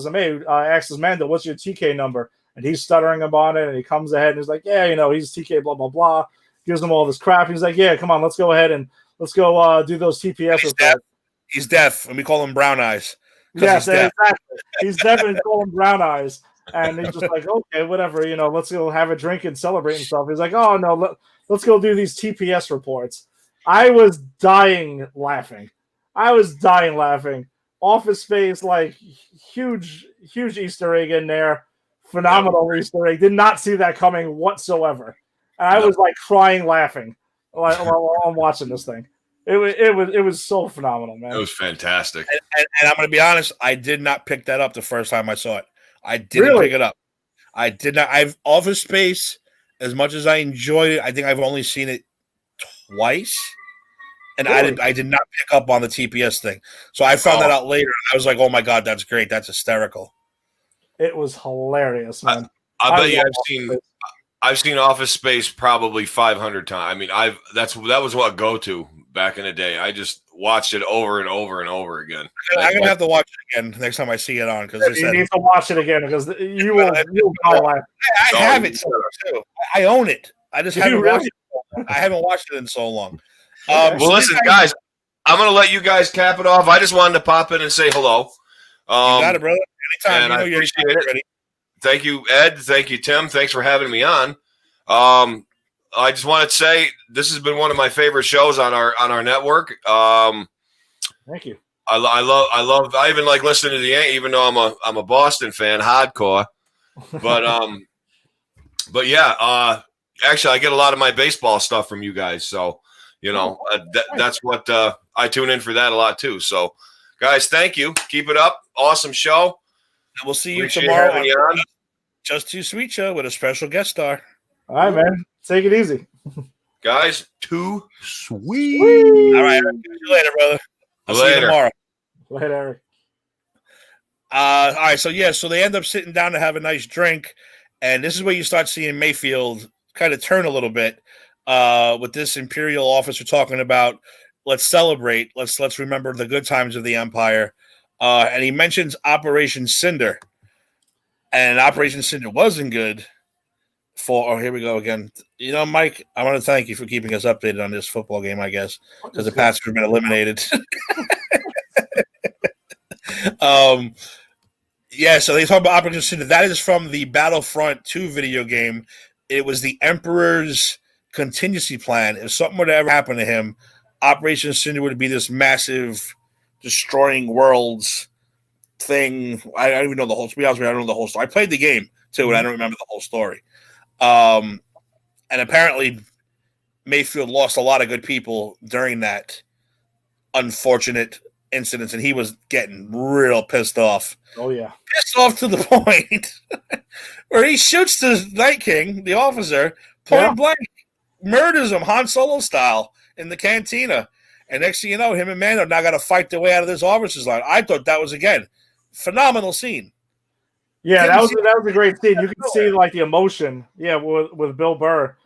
Mando, what's your TK number? And he's stuttering about it, and he comes ahead and he's like, yeah, he's TK, blah, blah, blah. Gives him all this crap. He's like, yeah, come on, let's go ahead and let's go do those TPS. He's deaf, and we call him Brown Eyes. Yes, exactly. He's deaf and call him Brown Eyes. And he's just like, okay, whatever, let's go have a drink and celebrate and stuff. He's like, oh, no, let's go do these TPS reports. I was dying laughing. Office Space, huge Easter egg in there. Phenomenal Easter egg. Did not see that coming whatsoever. And I was crying laughing while I'm watching this thing. It was so phenomenal, man. It was fantastic. And I'm going to be honest, I did not pick that up the first time I saw it. I didn't pick it up. I did not. Office Space, as much as I enjoyed it, I think I've only seen it twice. And really? I did not pick up on the TPS thing. So I found that out later. I was like, oh my God, that's great. That's hysterical. It was hilarious, man. I bet you I've seen Office Space probably 500 times. I mean, that was what go-to back in the day. I just watched it over and over and over again. I'm gonna have to watch it again next time I see it on, because you need to watch it again because you will laugh. I have it too. I own it. I just haven't watched it. I haven't watched it in so long. Well, listen, guys, I'm gonna let you guys cap it off. I just wanted to pop in and say hello. You got it, brother. Anytime. And I appreciate it. Ready. thank you, Ed. Thank you, Tim. Thanks for having me on. I just wanted to say this has been one of my favorite shows on our network. Thank you. I even like listening to the Yankees, even though I'm a Boston fan, hardcore. But yeah, actually, I get a lot of my baseball stuff from you guys. So, that's what I tune in for that a lot too. So, guys, thank you. Keep it up. Awesome show. And we'll see you Appreciate tomorrow having you on on. Just Too Sweet Show with a special guest star. All right, man. Take it easy. Guys, too sweet. All right. See you later, brother. I'll see you tomorrow. Later, Eric. All right. So they end up sitting down to have a nice drink. And this is where you start seeing Mayfield kind of turn a little bit with this Imperial officer talking about, let's celebrate. Let's remember the good times of the Empire. And he mentions Operation Cinder. And Operation Cinder wasn't good here we go again. Mike, I want to thank you for keeping us updated on this football game, I guess, because the Pats have been eliminated. Yeah, so they talk about Operation Cinder. That is from the Battlefront 2 video game. It was the Emperor's contingency plan. If something were to ever happen to him, Operation Cinder would be this massive destroying worlds thing. I don't even know the whole. To be honest with you, I don't know the whole story. I played the game too, and I don't remember the whole story. And apparently, Mayfield lost a lot of good people during that unfortunate incident, and he was getting real pissed off. Oh yeah, pissed off to the point where he shoots the Night King, the officer, point blank, murders him Han Solo style in the cantina. And next thing you know, him and Mando now got to fight their way out of this officer's line. I thought that was, again, phenomenal scene. Yeah, that was a great scene. You could see like the emotion, with Bill Burr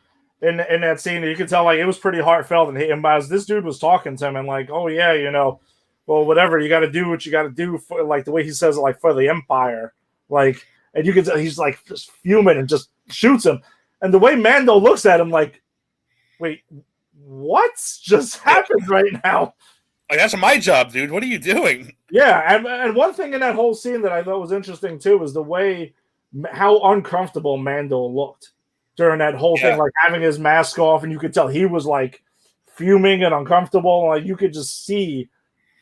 in that scene. You could tell like it was pretty heartfelt. And as this dude was talking to him, and like, oh yeah, well, whatever, you got to do what you got to do for, like, the way he says it, like, for the Empire, like, and you can tell he's like just fuming and just shoots him, and the way Mando looks at him, like, wait, what's just happened right now? Like, that's my job, dude. What are you doing? Yeah, and one thing in that whole scene that I thought was interesting too was the way how uncomfortable Mando looked during that whole thing, like having his mask off, and you could tell he was like fuming and uncomfortable. Like you could just see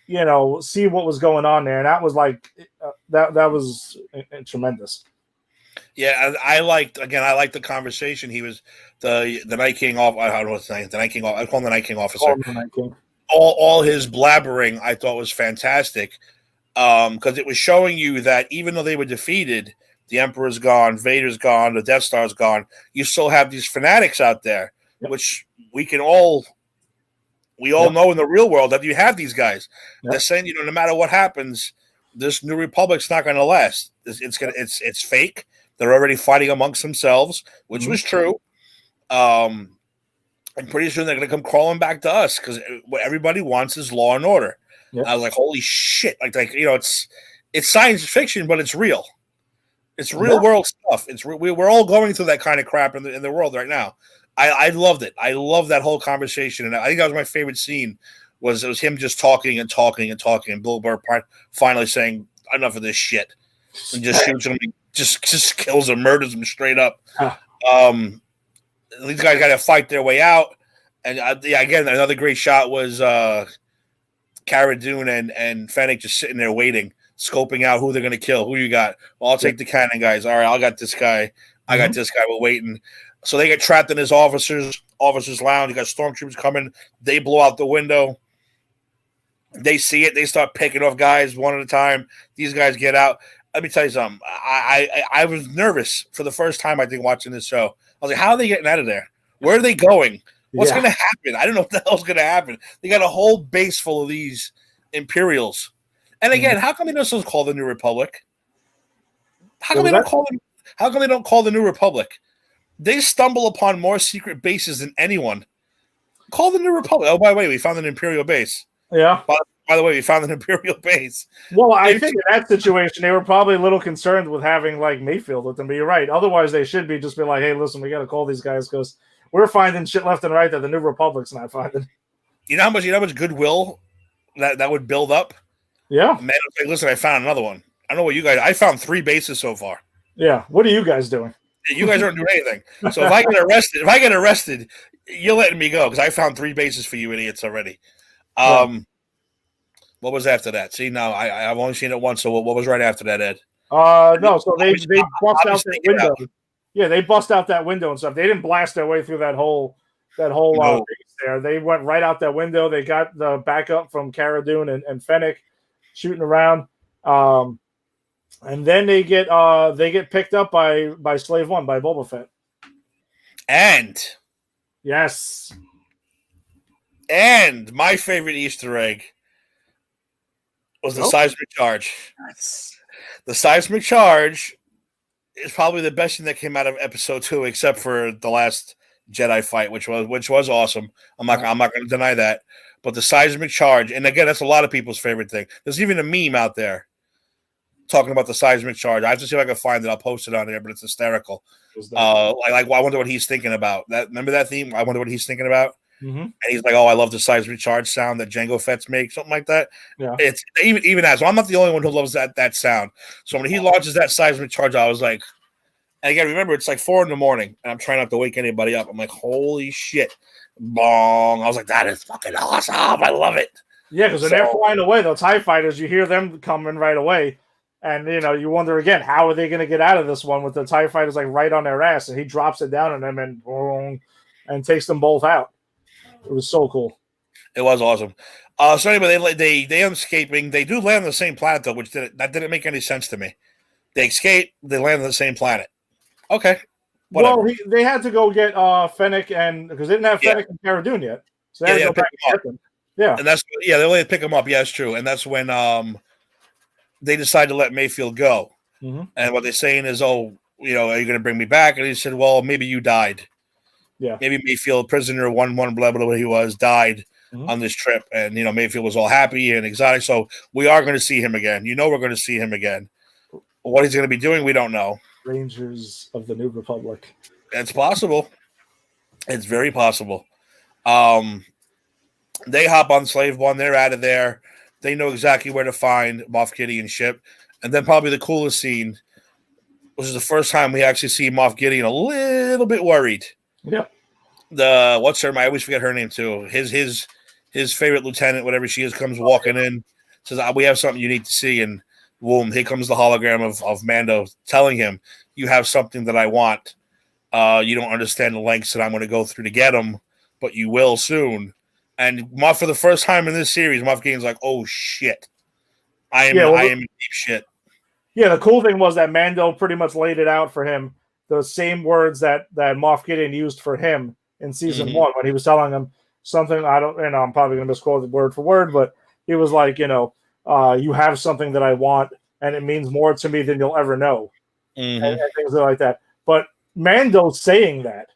what was going on there, and that was like that was tremendous. Yeah, I liked the conversation. He was the Night King off. I don't know what's the name. The Night King. I call him the Night King officer. The Night King. All his blabbering, I thought was fantastic, because it was showing you that even though they were defeated, the Emperor's gone, Vader's gone, the Death Star's gone. You still have these fanatics out there, which we all know in the real world that you have these guys. They're saying, no matter what happens, this New Republic's not going to last. It's fake. They're already fighting amongst themselves, which was true. I'm pretty sure they're going to come crawling back to us because what everybody wants is law and order. I was like, holy shit! Like it's science fiction, but it's real. It's real world stuff. We're all going through that kind of crap in the world right now. I loved it. I love that whole conversation, and I think that was my favorite scene. It was him just talking and talking and talking, and Bill Burr finally saying, "Enough of this shit," and just shoots him, just kills him, murders him straight up. These guys got to fight their way out, and again, another great shot was Cara Dune and Fennec just sitting there waiting, scoping out who they're going to kill. Who you got? Well, I'll take the cannon guys. All right, I got this guy. I got this guy. We're waiting. So they get trapped in this officers' lounge. You got stormtroopers coming. They blow out the window. They see it. They start picking off guys one at a time. These guys get out. Let me tell you something. I was nervous for the first time, I think, watching this show. I was like, how are they getting out of there? Where are they going? What's going to happen? I don't know what the hell's going to happen. They got a whole base full of these Imperials. And again, how come they don't call the New Republic? How come they don't call the New Republic? They stumble upon more secret bases than anyone. Call the New Republic. Oh, by the way, we found an Imperial base. Yeah. By the way, we found an Imperial base. Well, I think in that situation, they were probably a little concerned with having like Mayfield with them. But you're right. Otherwise, they should be just be like, hey, listen, we got to call these guys because we're finding shit left and right that the New Republic's not finding. You know how much goodwill that would build up? Yeah. Man, like, listen, I found another one. I don't know what you guys. I found 3 bases so far. Yeah. What are you guys doing? You guys aren't doing anything. So if I get arrested, you're letting me go because I found 3 bases for you idiots already. What was after that? See, no, I've only seen it once. So what was right after that, Ed? No. So they bust out that window. Yeah, they bust out that window and stuff. They didn't blast their way through that whole base there. They went right out that window. They got the backup from Cara Dune and Fennec shooting around. And then they get picked up by Slave One, by Boba Fett. And yes. And my favorite Easter egg was the seismic charge. Yes. The seismic charge is probably the best thing that came out of episode 2, except for the last Jedi fight, which was awesome. I'm not going to deny that. But the seismic charge, and again, that's a lot of people's favorite thing. There's even a meme out there talking about the seismic charge. I have to see if I can find it. I'll post it on there, but it's hysterical. I wonder what he's thinking about. Remember that theme? I wonder what he's thinking about. Mm-hmm. And he's like, "Oh, I love the seismic charge sound that Jango Fett's make, something like that." Yeah, it's even as well, I'm not the only one who loves that sound. So when he launches that seismic charge, I was like, and again, remember, it's like 4 a.m, and I'm trying not to wake anybody up. I'm like, "Holy shit, bong!" I was like, "That is fucking awesome! I love it." Yeah, because when they're flying away, the TIE fighters, you hear them coming right away, and you wonder again, how are they going to get out of this one with the TIE fighters like right on their ass, and he drops it down on them and boom, and takes them both out. It was so cool. It was awesome. So anyway, they end escaping. They do land on the same planet though, which didn't make any sense to me. They escape. They land on the same planet. Okay. Whatever. Well, they had to go get Fennec because they didn't have Fennec and Cara Dune yet. So they had to go back and get them. Yeah. And they only had to pick them up. Yeah, it's true. And that's when they decided to let Mayfield go. Mm-hmm. And what they're saying is, "Oh, are you going to bring me back?" And he said, "Well, maybe you died." Yeah. Maybe Mayfield, prisoner, blah, blah, blah, he was, died on this trip. And, Mayfield was all happy and exotic. So we are going to see him again. We're going to see him again. What he's going to be doing, we don't know. Rangers of the New Republic. It's possible. It's very possible. They hop on Slave One. They're out of there. They know exactly where to find Moff Gideon's ship. And then probably the coolest scene, which is the first time we actually see Moff Gideon a little bit worried. Yep. What's her name? I always forget her name too. His favorite lieutenant, whatever she is, comes walking in, says, "We have something you need to see." And boom, here comes the hologram of Mando telling him, "You have something that I want. You don't understand the lengths that I'm going to go through to get them, but you will soon." And for the first time in this series, Moff Gideon's like, "Oh shit, I am in deep shit." Yeah, the cool thing was that Mando pretty much laid it out for him. The same words that Moff Gideon used for him in season 1 when he was telling him something. I'm probably going to misquote it word for word, but he was like, you have something that I want, and it means more to me than you'll ever know, and things like that. But Mando saying that,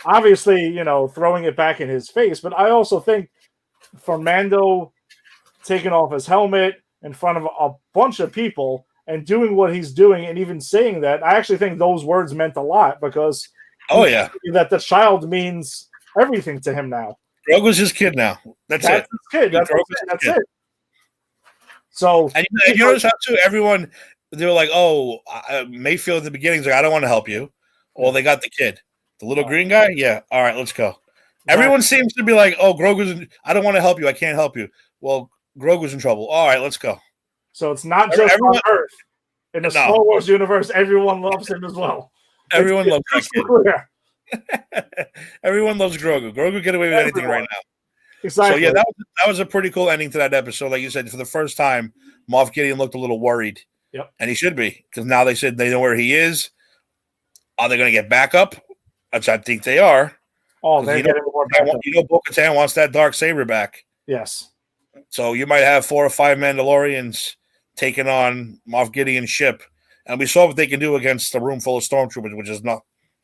obviously, throwing it back in his face. But I also think for Mando taking off his helmet in front of a bunch of people and doing what he's doing and even saying that, I actually think those words meant a lot because that the child means everything to him now. Grogu's his kid now. That's it. His kid. That's it. So and you notice how too everyone they were like, "Oh, Mayfield at the beginning is like, I don't want to help you." Well, they got the kid, the little green guy. Yeah, all right, let's go. Everyone seems to be like, "Oh, Grogu's. I don't want to help you. I can't help you." Well, Grogu's in trouble. All right, let's go. So it's not just on Earth. In the Star Wars universe, everyone loves him as well. Everyone loves that kid. Everyone loves Grogu. Grogu get away with anything right now. Exactly. So, yeah, that was a pretty cool ending to that episode. Like you said, for the first time, Moff Gideon looked a little worried. Yep. And he should be, because now they said they know where he is. Are they going to get backup? Which I think they are. Oh, they're getting more backup. Bo-Katan wants that dark saber back. Yes. So you might have 4 or 5 Mandalorians taking on Moff Gideon's ship. And we saw what they can do against a room full of stormtroopers, which is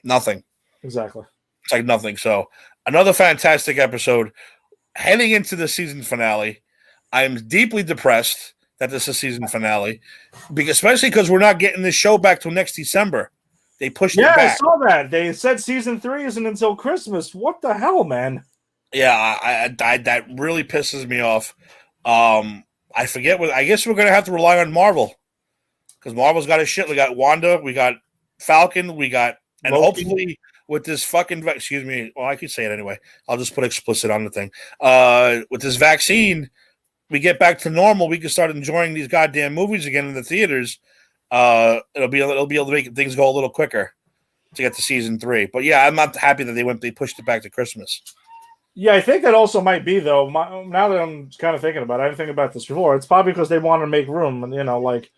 nothing. Exactly. It's like nothing. So another fantastic episode. Heading into the season finale, I'm deeply depressed that this is season finale, especially because we're not getting this show back till next December. They pushed it back. Yeah, I saw that. They said season 3 isn't until Christmas. What the hell, man? Yeah, I that really pisses me off. I forget what. I guess we're gonna have to rely on Marvel because Marvel's got his shit. We got Wanda, we got Falcon. We got, and Loki. hopefully with this fucking, excuse me, well, I could say it anyway. I'll just put explicit on the thing. With this vaccine, we get back to normal. We can start enjoying these goddamn movies again in the theaters. It'll be able to make things go a little quicker to get to season 3. But yeah, I'm not happy that they pushed it back to Christmas. Yeah, I think that also might be though. Now that I'm kind of thinking about it, I didn't think about this before. It's probably because they want to make room, and like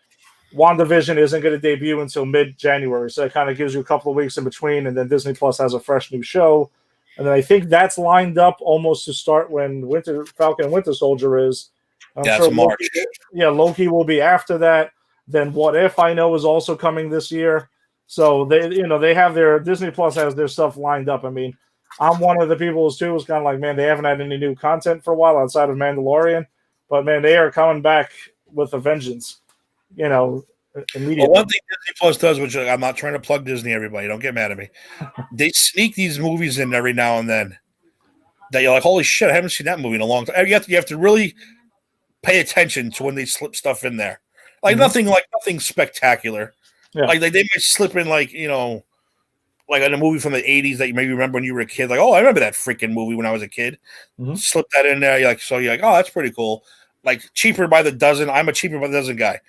WandaVision isn't going to debut until mid-January, so it kind of gives you a couple of weeks in between, and then Disney Plus has a fresh new show, and then I think that's lined up almost to start when Falcon and Winter Soldier is. That's March. Loki will be after that. Then What If, I know, is also coming this year. So they have their Disney Plus has their stuff lined up. I mean, I'm one of the people who's kind of like, man, they haven't had any new content for a while outside of Mandalorian, but man, they are coming back with a vengeance. Immediately. Well, one thing Disney Plus does, which I'm not trying to plug Disney, everybody, don't get mad at me. They sneak these movies in every now and then that you're like, holy shit, I haven't seen that movie in a long time. You have to really pay attention to when they slip stuff in there. Like nothing spectacular. Yeah. Like they might slip in like in a movie from the 80s that you maybe remember when you were a kid. Like, oh, I remember that freaking movie when I was a kid. Slip that in there. You're like, oh, that's pretty cool. Like Cheaper by the Dozen. I'm a Cheaper by the Dozen guy.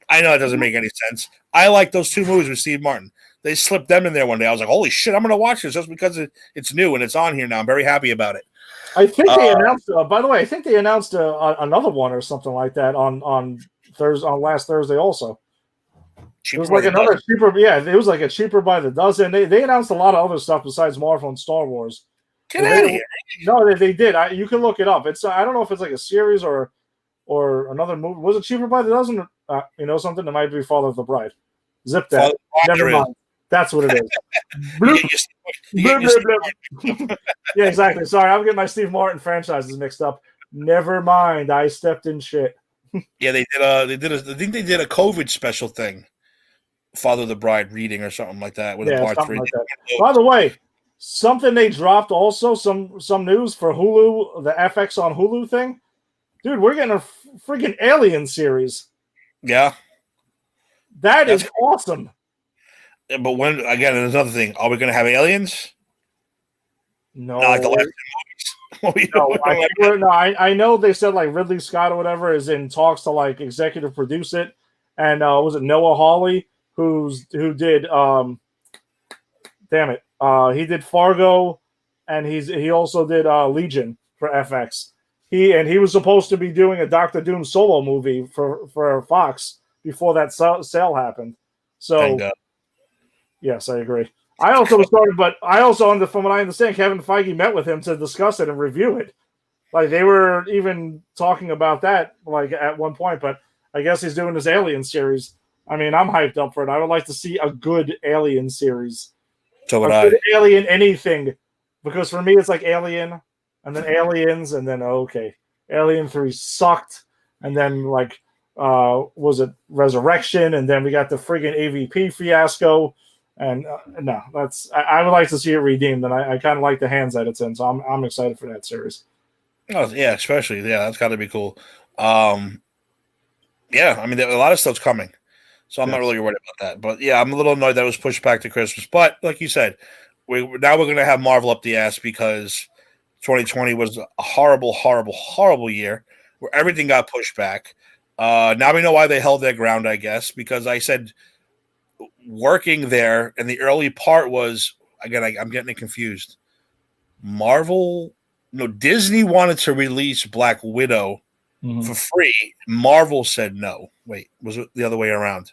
I know it doesn't make any sense. I like those 2 movies with Steve Martin. They slipped them in there one day. I was like, holy shit, I'm going to watch this just because it's new and it's on here now. I'm very happy about it. I think they announced, by the way, another one or something like that on last Thursday also. It was like another cheaper, it was like a Cheaper by the Dozen. They announced a lot of other stuff besides Marvel and Star Wars. Get out of here. No, they did. You can look it up. It's I don't know if it's like a series or another movie. Was it Cheaper by the Dozen? Something that might be Father of the Bride. Zip that. Never mind. That's what it is. Yeah, exactly. Sorry, I'm getting my Steve Martin franchises mixed up. Never mind. I stepped in shit. Yeah, I think they did a COVID special thing. Father of the Bride reading or something like that with a part 3. Like By the way, something they dropped also, some news for Hulu, the FX on Hulu thing. Dude, we're getting a freaking Alien series. Yeah. That's is awesome. But when, again, there's another thing. Are we going to have aliens? No. Not like the last movies. I know they said like Ridley Scott or whatever is in talks to like executive produce it. And was it Noah Hawley who did he did Fargo, and he also did Legion for FX. He was supposed to be doing a Doctor Doom solo movie for Fox before that sale happened. So yes, I agree. I also started, but I also, from what I understand, Kevin Feige met with him to discuss it and review it. Like they were even talking about that, like at one point. But I guess he's doing this Alien series. I mean, I'm hyped up for it. I would like to see a good Alien series. So would I. Good Alien anything, because for me it's like Alien, and then Aliens, and then Alien 3 sucked, and then like was it Resurrection, and then we got the friggin' AVP fiasco. And no, I would like to see it redeemed, and I kind of like the hands that it's in, so I'm excited for that series. Oh yeah, especially that's got to be cool. Yeah, I mean a lot of stuff's coming, so I'm not really worried about that. But yeah, I'm a little annoyed that it was pushed back to Christmas. But like you said, we're going to have Marvel up the ass because 2020 was a horrible, horrible, horrible year where everything got pushed back. Now we know why they held their ground, I guess, because I said. Working there, and the early part was again. I'm getting it confused. Disney wanted to release Black Widow for free. Marvel said no. Wait, was it the other way around?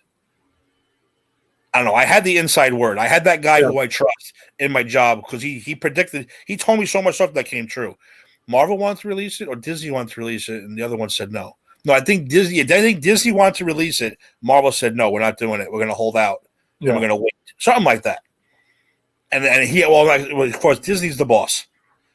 I don't know. I had the inside word. I had that guy who I trust in my job because he predicted. He told me so much stuff that came true. Marvel wanted to release it, or Disney wanted to release it, and the other one said no. No, I think Disney wanted to release it. Marvel said no, we're not doing it. We're going to hold out. And we're going to wait. Something like that. And of course, Disney's the boss.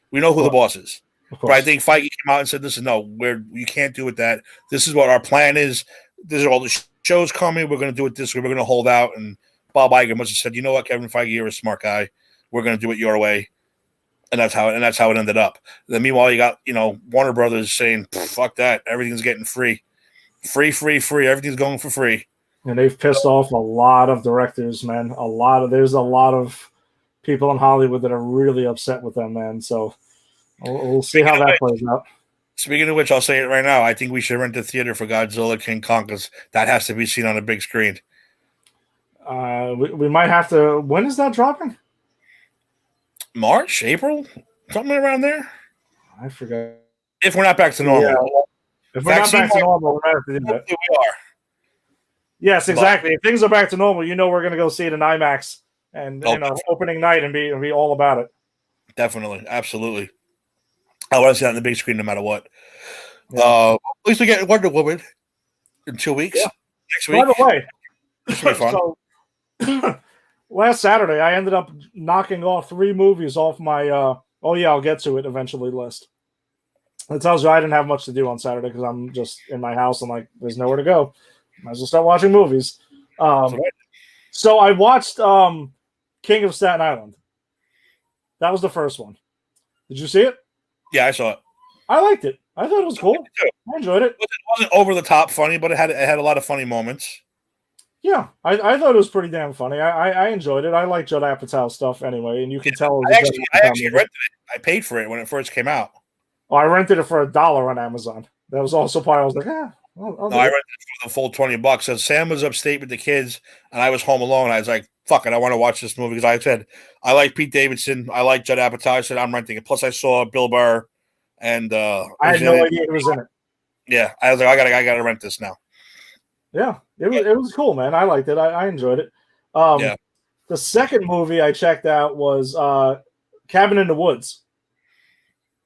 We know who the boss is. But I think Feige came out and said, "Listen, no, you can't do it. That this is what our plan is. This is all the shows coming. We're going to do it this way. We're going to hold out." And Bob Iger must have said, "You know what, Kevin Feige, you're a smart guy. We're going to do it your way." And that's how it ended up. Then meanwhile, you got Warner Brothers saying, "Fuck that! Everything's getting free. Everything's going for free." And they've pissed off a lot of directors, man. There's a lot of people in Hollywood that are really upset with them, man. So we'll see how that plays out. Speaking of which, I'll say it right now. I think we should rent a theater for Godzilla King Kong because that has to be seen on a big screen. We might have to. When is that dropping? March, April, something around there. I forgot. If we're not back to normal. Yeah, if we're not back to normal, we might have to do that. We are. Yes, exactly. If things are back to normal, we're going to go see it in IMAX and opening night and be all about it. Definitely, absolutely. I want to see that on the big screen no matter what. Yeah. At least we get Wonder Woman in 2 weeks. Yeah. Next week. By the way, this will be fun. So, last Saturday, I ended up knocking off 3 movies off my I'll get to it eventually list. It tells you I didn't have much to do on Saturday because I'm just in my house and like there's nowhere to go. Might as well start watching movies. So I watched King of Staten Island. That was the first one. Did you see it? Yeah, I saw it. I liked it. I thought it was cool. I enjoyed it. It wasn't over the top funny, but it had a lot of funny moments. Yeah, I thought it was pretty damn funny. I enjoyed it. I like Judd Apatow's stuff anyway, and you can tell. I actually rented it. I paid for it when it first came out. Oh, I rented it for $1 on Amazon. That was also part. I was like, I'll no, I rented it for the full $20. So Sam was upstate with the kids, and I was home alone. I was like, fuck it, I want to watch this movie because I said I like Pete Davidson, I like Judd Apatow. I said I'm renting it. Plus, I saw Bill Burr, and I had no idea it was in it. Yeah, I was like, I gotta rent this now. Yeah, it was cool, man. I liked it. I enjoyed it. The second movie I checked out was Cabin in the Woods.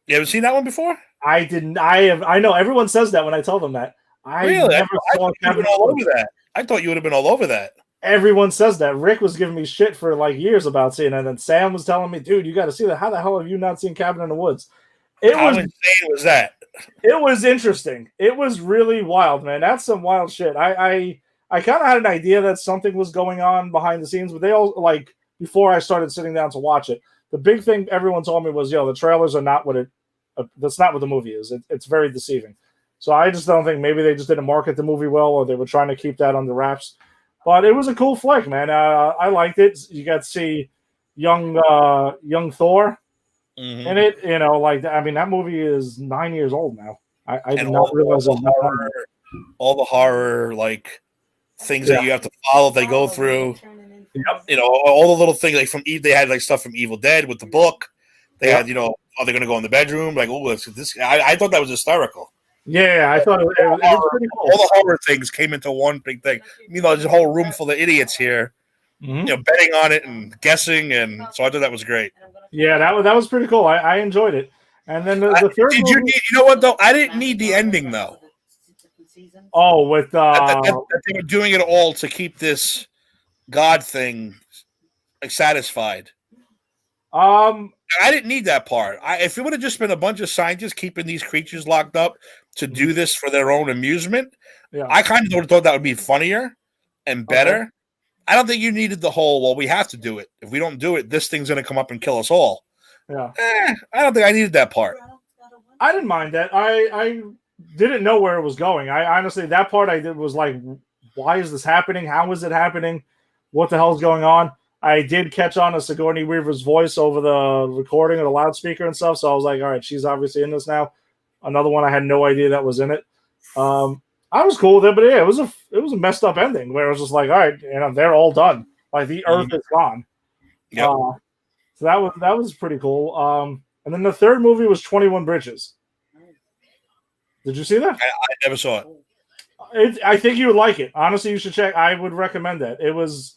You haven't seen that one before? I didn't. I know everyone says that when I tell them that. I never saw Cabin in the Woods. That. I thought you would have been all over that. Everyone says that. Rick was giving me shit for like years about seeing it, and then Sam was telling me, "Dude, you got to see that. How the hell have you not seen Cabin in the Woods?" How insane was that? It was interesting. It was really wild, man. That's some wild shit. I kind of had an idea that something was going on behind the scenes, but they all like before I started sitting down to watch it. The big thing everyone told me was, the trailers are not what it. That's not what the movie is. It's very deceiving. So I just don't think maybe they just didn't market the movie well, or they were trying to keep that under wraps. But it was a cool flick, man. I liked it. You got to see young Thor in it. That movie is 9 years old now. I did not realize all the horror like things that you have to follow. They go through. Yep. All the little things like they had like stuff from Evil Dead with the book. They had are they going to go in the bedroom? Like, oh, this. I thought that was hysterical. Yeah, I thought it was pretty cool. All the horror things came into one big thing. There's a whole room full of idiots here, betting on it and guessing, and so I thought that was great. Yeah, that was pretty cool. I enjoyed it. And then the third. You know what though? I didn't need the ending though. Oh, with that they were doing it all to keep this God thing satisfied. I didn't need that part. If it would have just been a bunch of scientists keeping these creatures locked up to do this for their own amusement, I kind of thought that would be funnier and better. Okay. I don't think you needed the whole, well, we have to do it. If we don't do it, this thing's going to come up and kill us all. Yeah. I don't think I needed that part. I didn't mind that. I didn't know where it was going. I honestly, that part I did was like, why is this happening? How is it happening? What the hell's going on? I did catch on to Sigourney Weaver's voice over the recording of the loudspeaker and stuff, so I was like, all right, she's obviously in this now. Another one I had no idea that was in it. I was cool with it, but yeah, it was a messed up ending where it was just like, all right, they're all done. Like the Earth is gone. Yep. So that was pretty cool. And then the third movie was 21 Bridges. Did you see that? I never saw it. I think you would like it. Honestly, you should check. I would recommend that. It was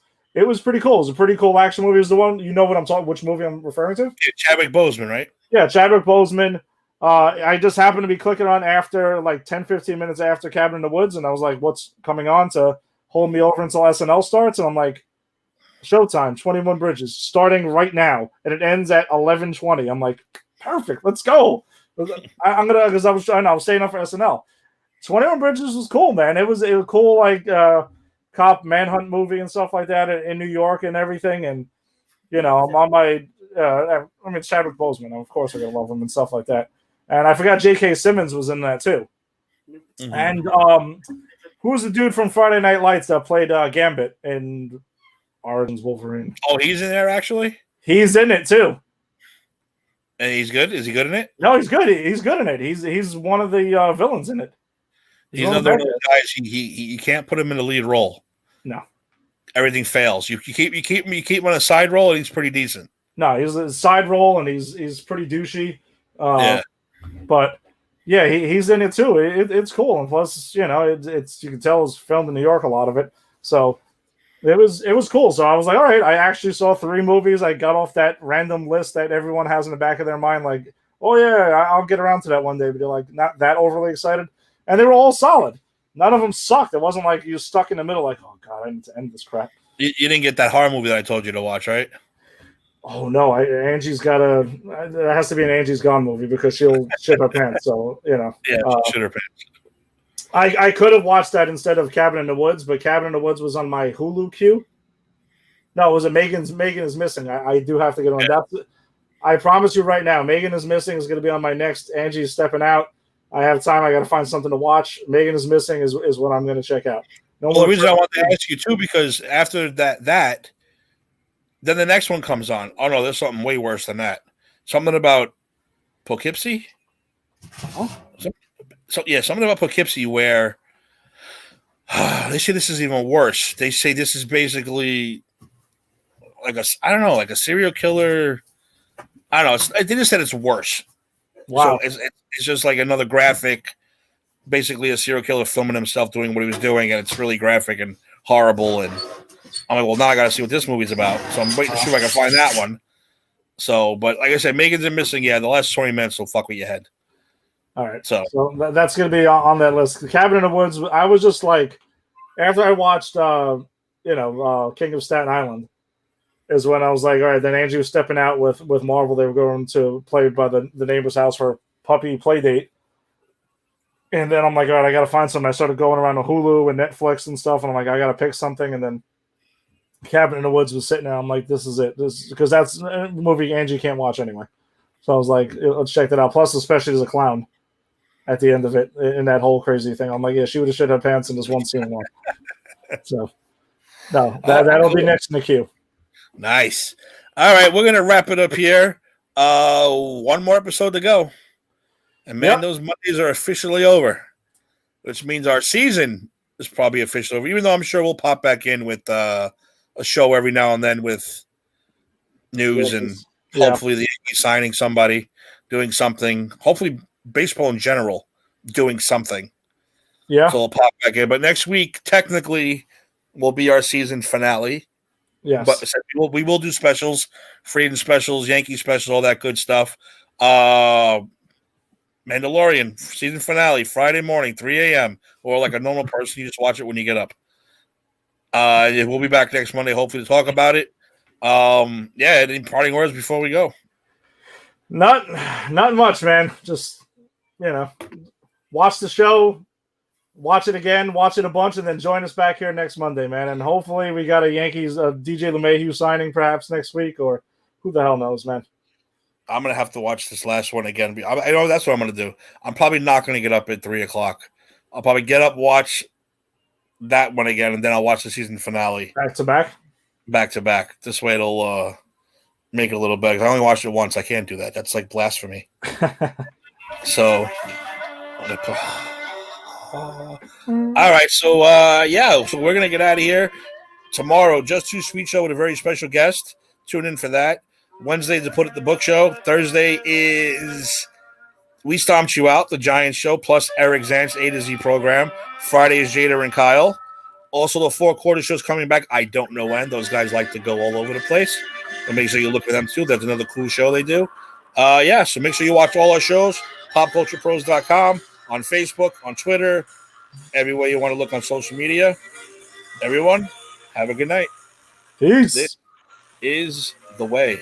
pretty cool. It was a pretty cool action movie. It was the one, which movie I'm referring to? Yeah, Chadwick Boseman, right? Yeah, Chadwick Boseman. I just happened to be clicking on after like 10, 15 minutes after Cabin in the Woods, and I was like, what's coming on to hold me over until SNL starts? And I'm like, Showtime, 21 Bridges, starting right now. And it ends at 11:20. I'm like, perfect, let's go. I'm going to, because I was staying up for SNL. 21 Bridges was cool, man. It was a cool, like, cop manhunt movie and stuff like that in New York and everything. And, I'm on my, Chadwick Boseman. Of course, I'm going to love him and stuff like that. And I forgot J.K. Simmons was in that too. Mm-hmm. And Who's the dude from Friday Night Lights that played Gambit in Origins Wolverine? Oh, he's in there actually. He's in it too. And he's good. Is he good in it? No, he's good. He's good in it. He's one of the villains in it. He's another one of those guys. You can't put him in the lead role. No, everything fails. You keep him on a side role, and he's pretty decent. No, he's a side role, and he's pretty douchey. Yeah, but yeah, he's in it too. It's cool, and plus, it's you can tell it's filmed in New York, a lot of it. So it was cool. So I was like, all right, I actually saw 3 movies. I got off that random list that everyone has in the back of their mind, like, oh yeah, I'll get around to that one day. But they're like not that overly excited, and they were all solid. None of them sucked. It wasn't like you stuck in the middle, like, oh god, I need to end this crap. You didn't get that horror movie that I told you to watch, right? Oh no, Angie's got there has to be an Angie's Gone movie because she'll shit her pants. So yeah, shit her pants. I could have watched that instead of Cabin in the Woods, but Cabin in the Woods was on my Hulu queue. No, it was Megan is Missing. I do have to get on that. I promise you right now, Megan is Missing is going to be on my next. Angie's Stepping Out. I have time. I got to find something to watch. Megan is Missing is what I'm going to check out. Well, the reason I want to ask you too, because after that, then the next one comes on. Oh no, there's something way worse than that. Something about Poughkeepsie. Something about Poughkeepsie where they say this is even worse. They say this is basically like a serial killer. I don't know. They just said it's worse. Wow. So it's just like another graphic, basically a serial killer filming himself doing what he was doing, and it's really graphic and horrible. And I'm like, well, now I got to see what this movie's about. So I'm waiting to see if I can find that one. So, but like I said, Megan's in Missing. Yeah, the last 20 minutes will fuck with your head. All right. So that's going to be on that list. The Cabin in the Woods, I was just like, after I watched, King of Staten Island, is when I was like, all right, then Angie was stepping out with Marvel. They were going to play by the neighbor's house for a puppy play date. And then I'm like, all right, I got to find something. I started going around to Hulu and Netflix and stuff. And I'm like, I got to pick something. And then Cabin in the Woods was sitting there. I'm like, this is it. Because that's a movie Angie can't watch anyway. So I was like, let's check that out. Plus, especially as a clown at the end of it in that whole crazy thing. I'm like, yeah, she would have shit her pants in this one scene. So, no, that'll be next in the queue. Nice. All right, we're gonna wrap it up here. One more episode to go, and man, those Mondays are officially over, which means our season is probably officially over. Even though I'm sure we'll pop back in with a show every now and then with news and hopefully the Yankees signing somebody, doing something. Hopefully, baseball in general doing something. Yeah. So we'll pop back in. But next week, technically, will be our season finale. Yes. But we will do specials, Freedom specials, Yankee specials, all that good stuff. Mandalorian season finale, Friday morning, 3 a.m. Or like a normal person, you just watch it when you get up. We'll be back next Monday, hopefully, to talk about it. Any parting words before we go? Not much, man. Just, watch the show, watch it again, watch it a bunch, and then join us back here next Monday, man. And hopefully we got a Yankees DJ LeMahieu signing perhaps next week, or who the hell knows, man. I'm going to have to watch this last one again. I know that's what I'm going to do. I'm probably not going to get up at 3 o'clock. I'll probably get up, watch that one again, and then I'll watch the season finale. Back to back? Back to back. This way it'll make it a little better. I only watched it once. I can't do that. That's like blasphemy. So, all right. So, so we're going to get out of here. Tomorrow, Just Too Sweet Show with a very special guest. Tune in for that. Wednesday, the Put It the Book Show. Thursday is We Stomped You Out, the Giants show, plus Eric Zant's A to Z program. Friday is Jada and Kyle. Also, the 4 quarter show's coming back. I don't know when. Those guys like to go all over the place. So make sure you look for them, too. That's another cool show they do. So make sure you watch all our shows. PopCulturePros.com, on Facebook, on Twitter, everywhere you want to look on social media. Everyone, have a good night. Peace. This is the way.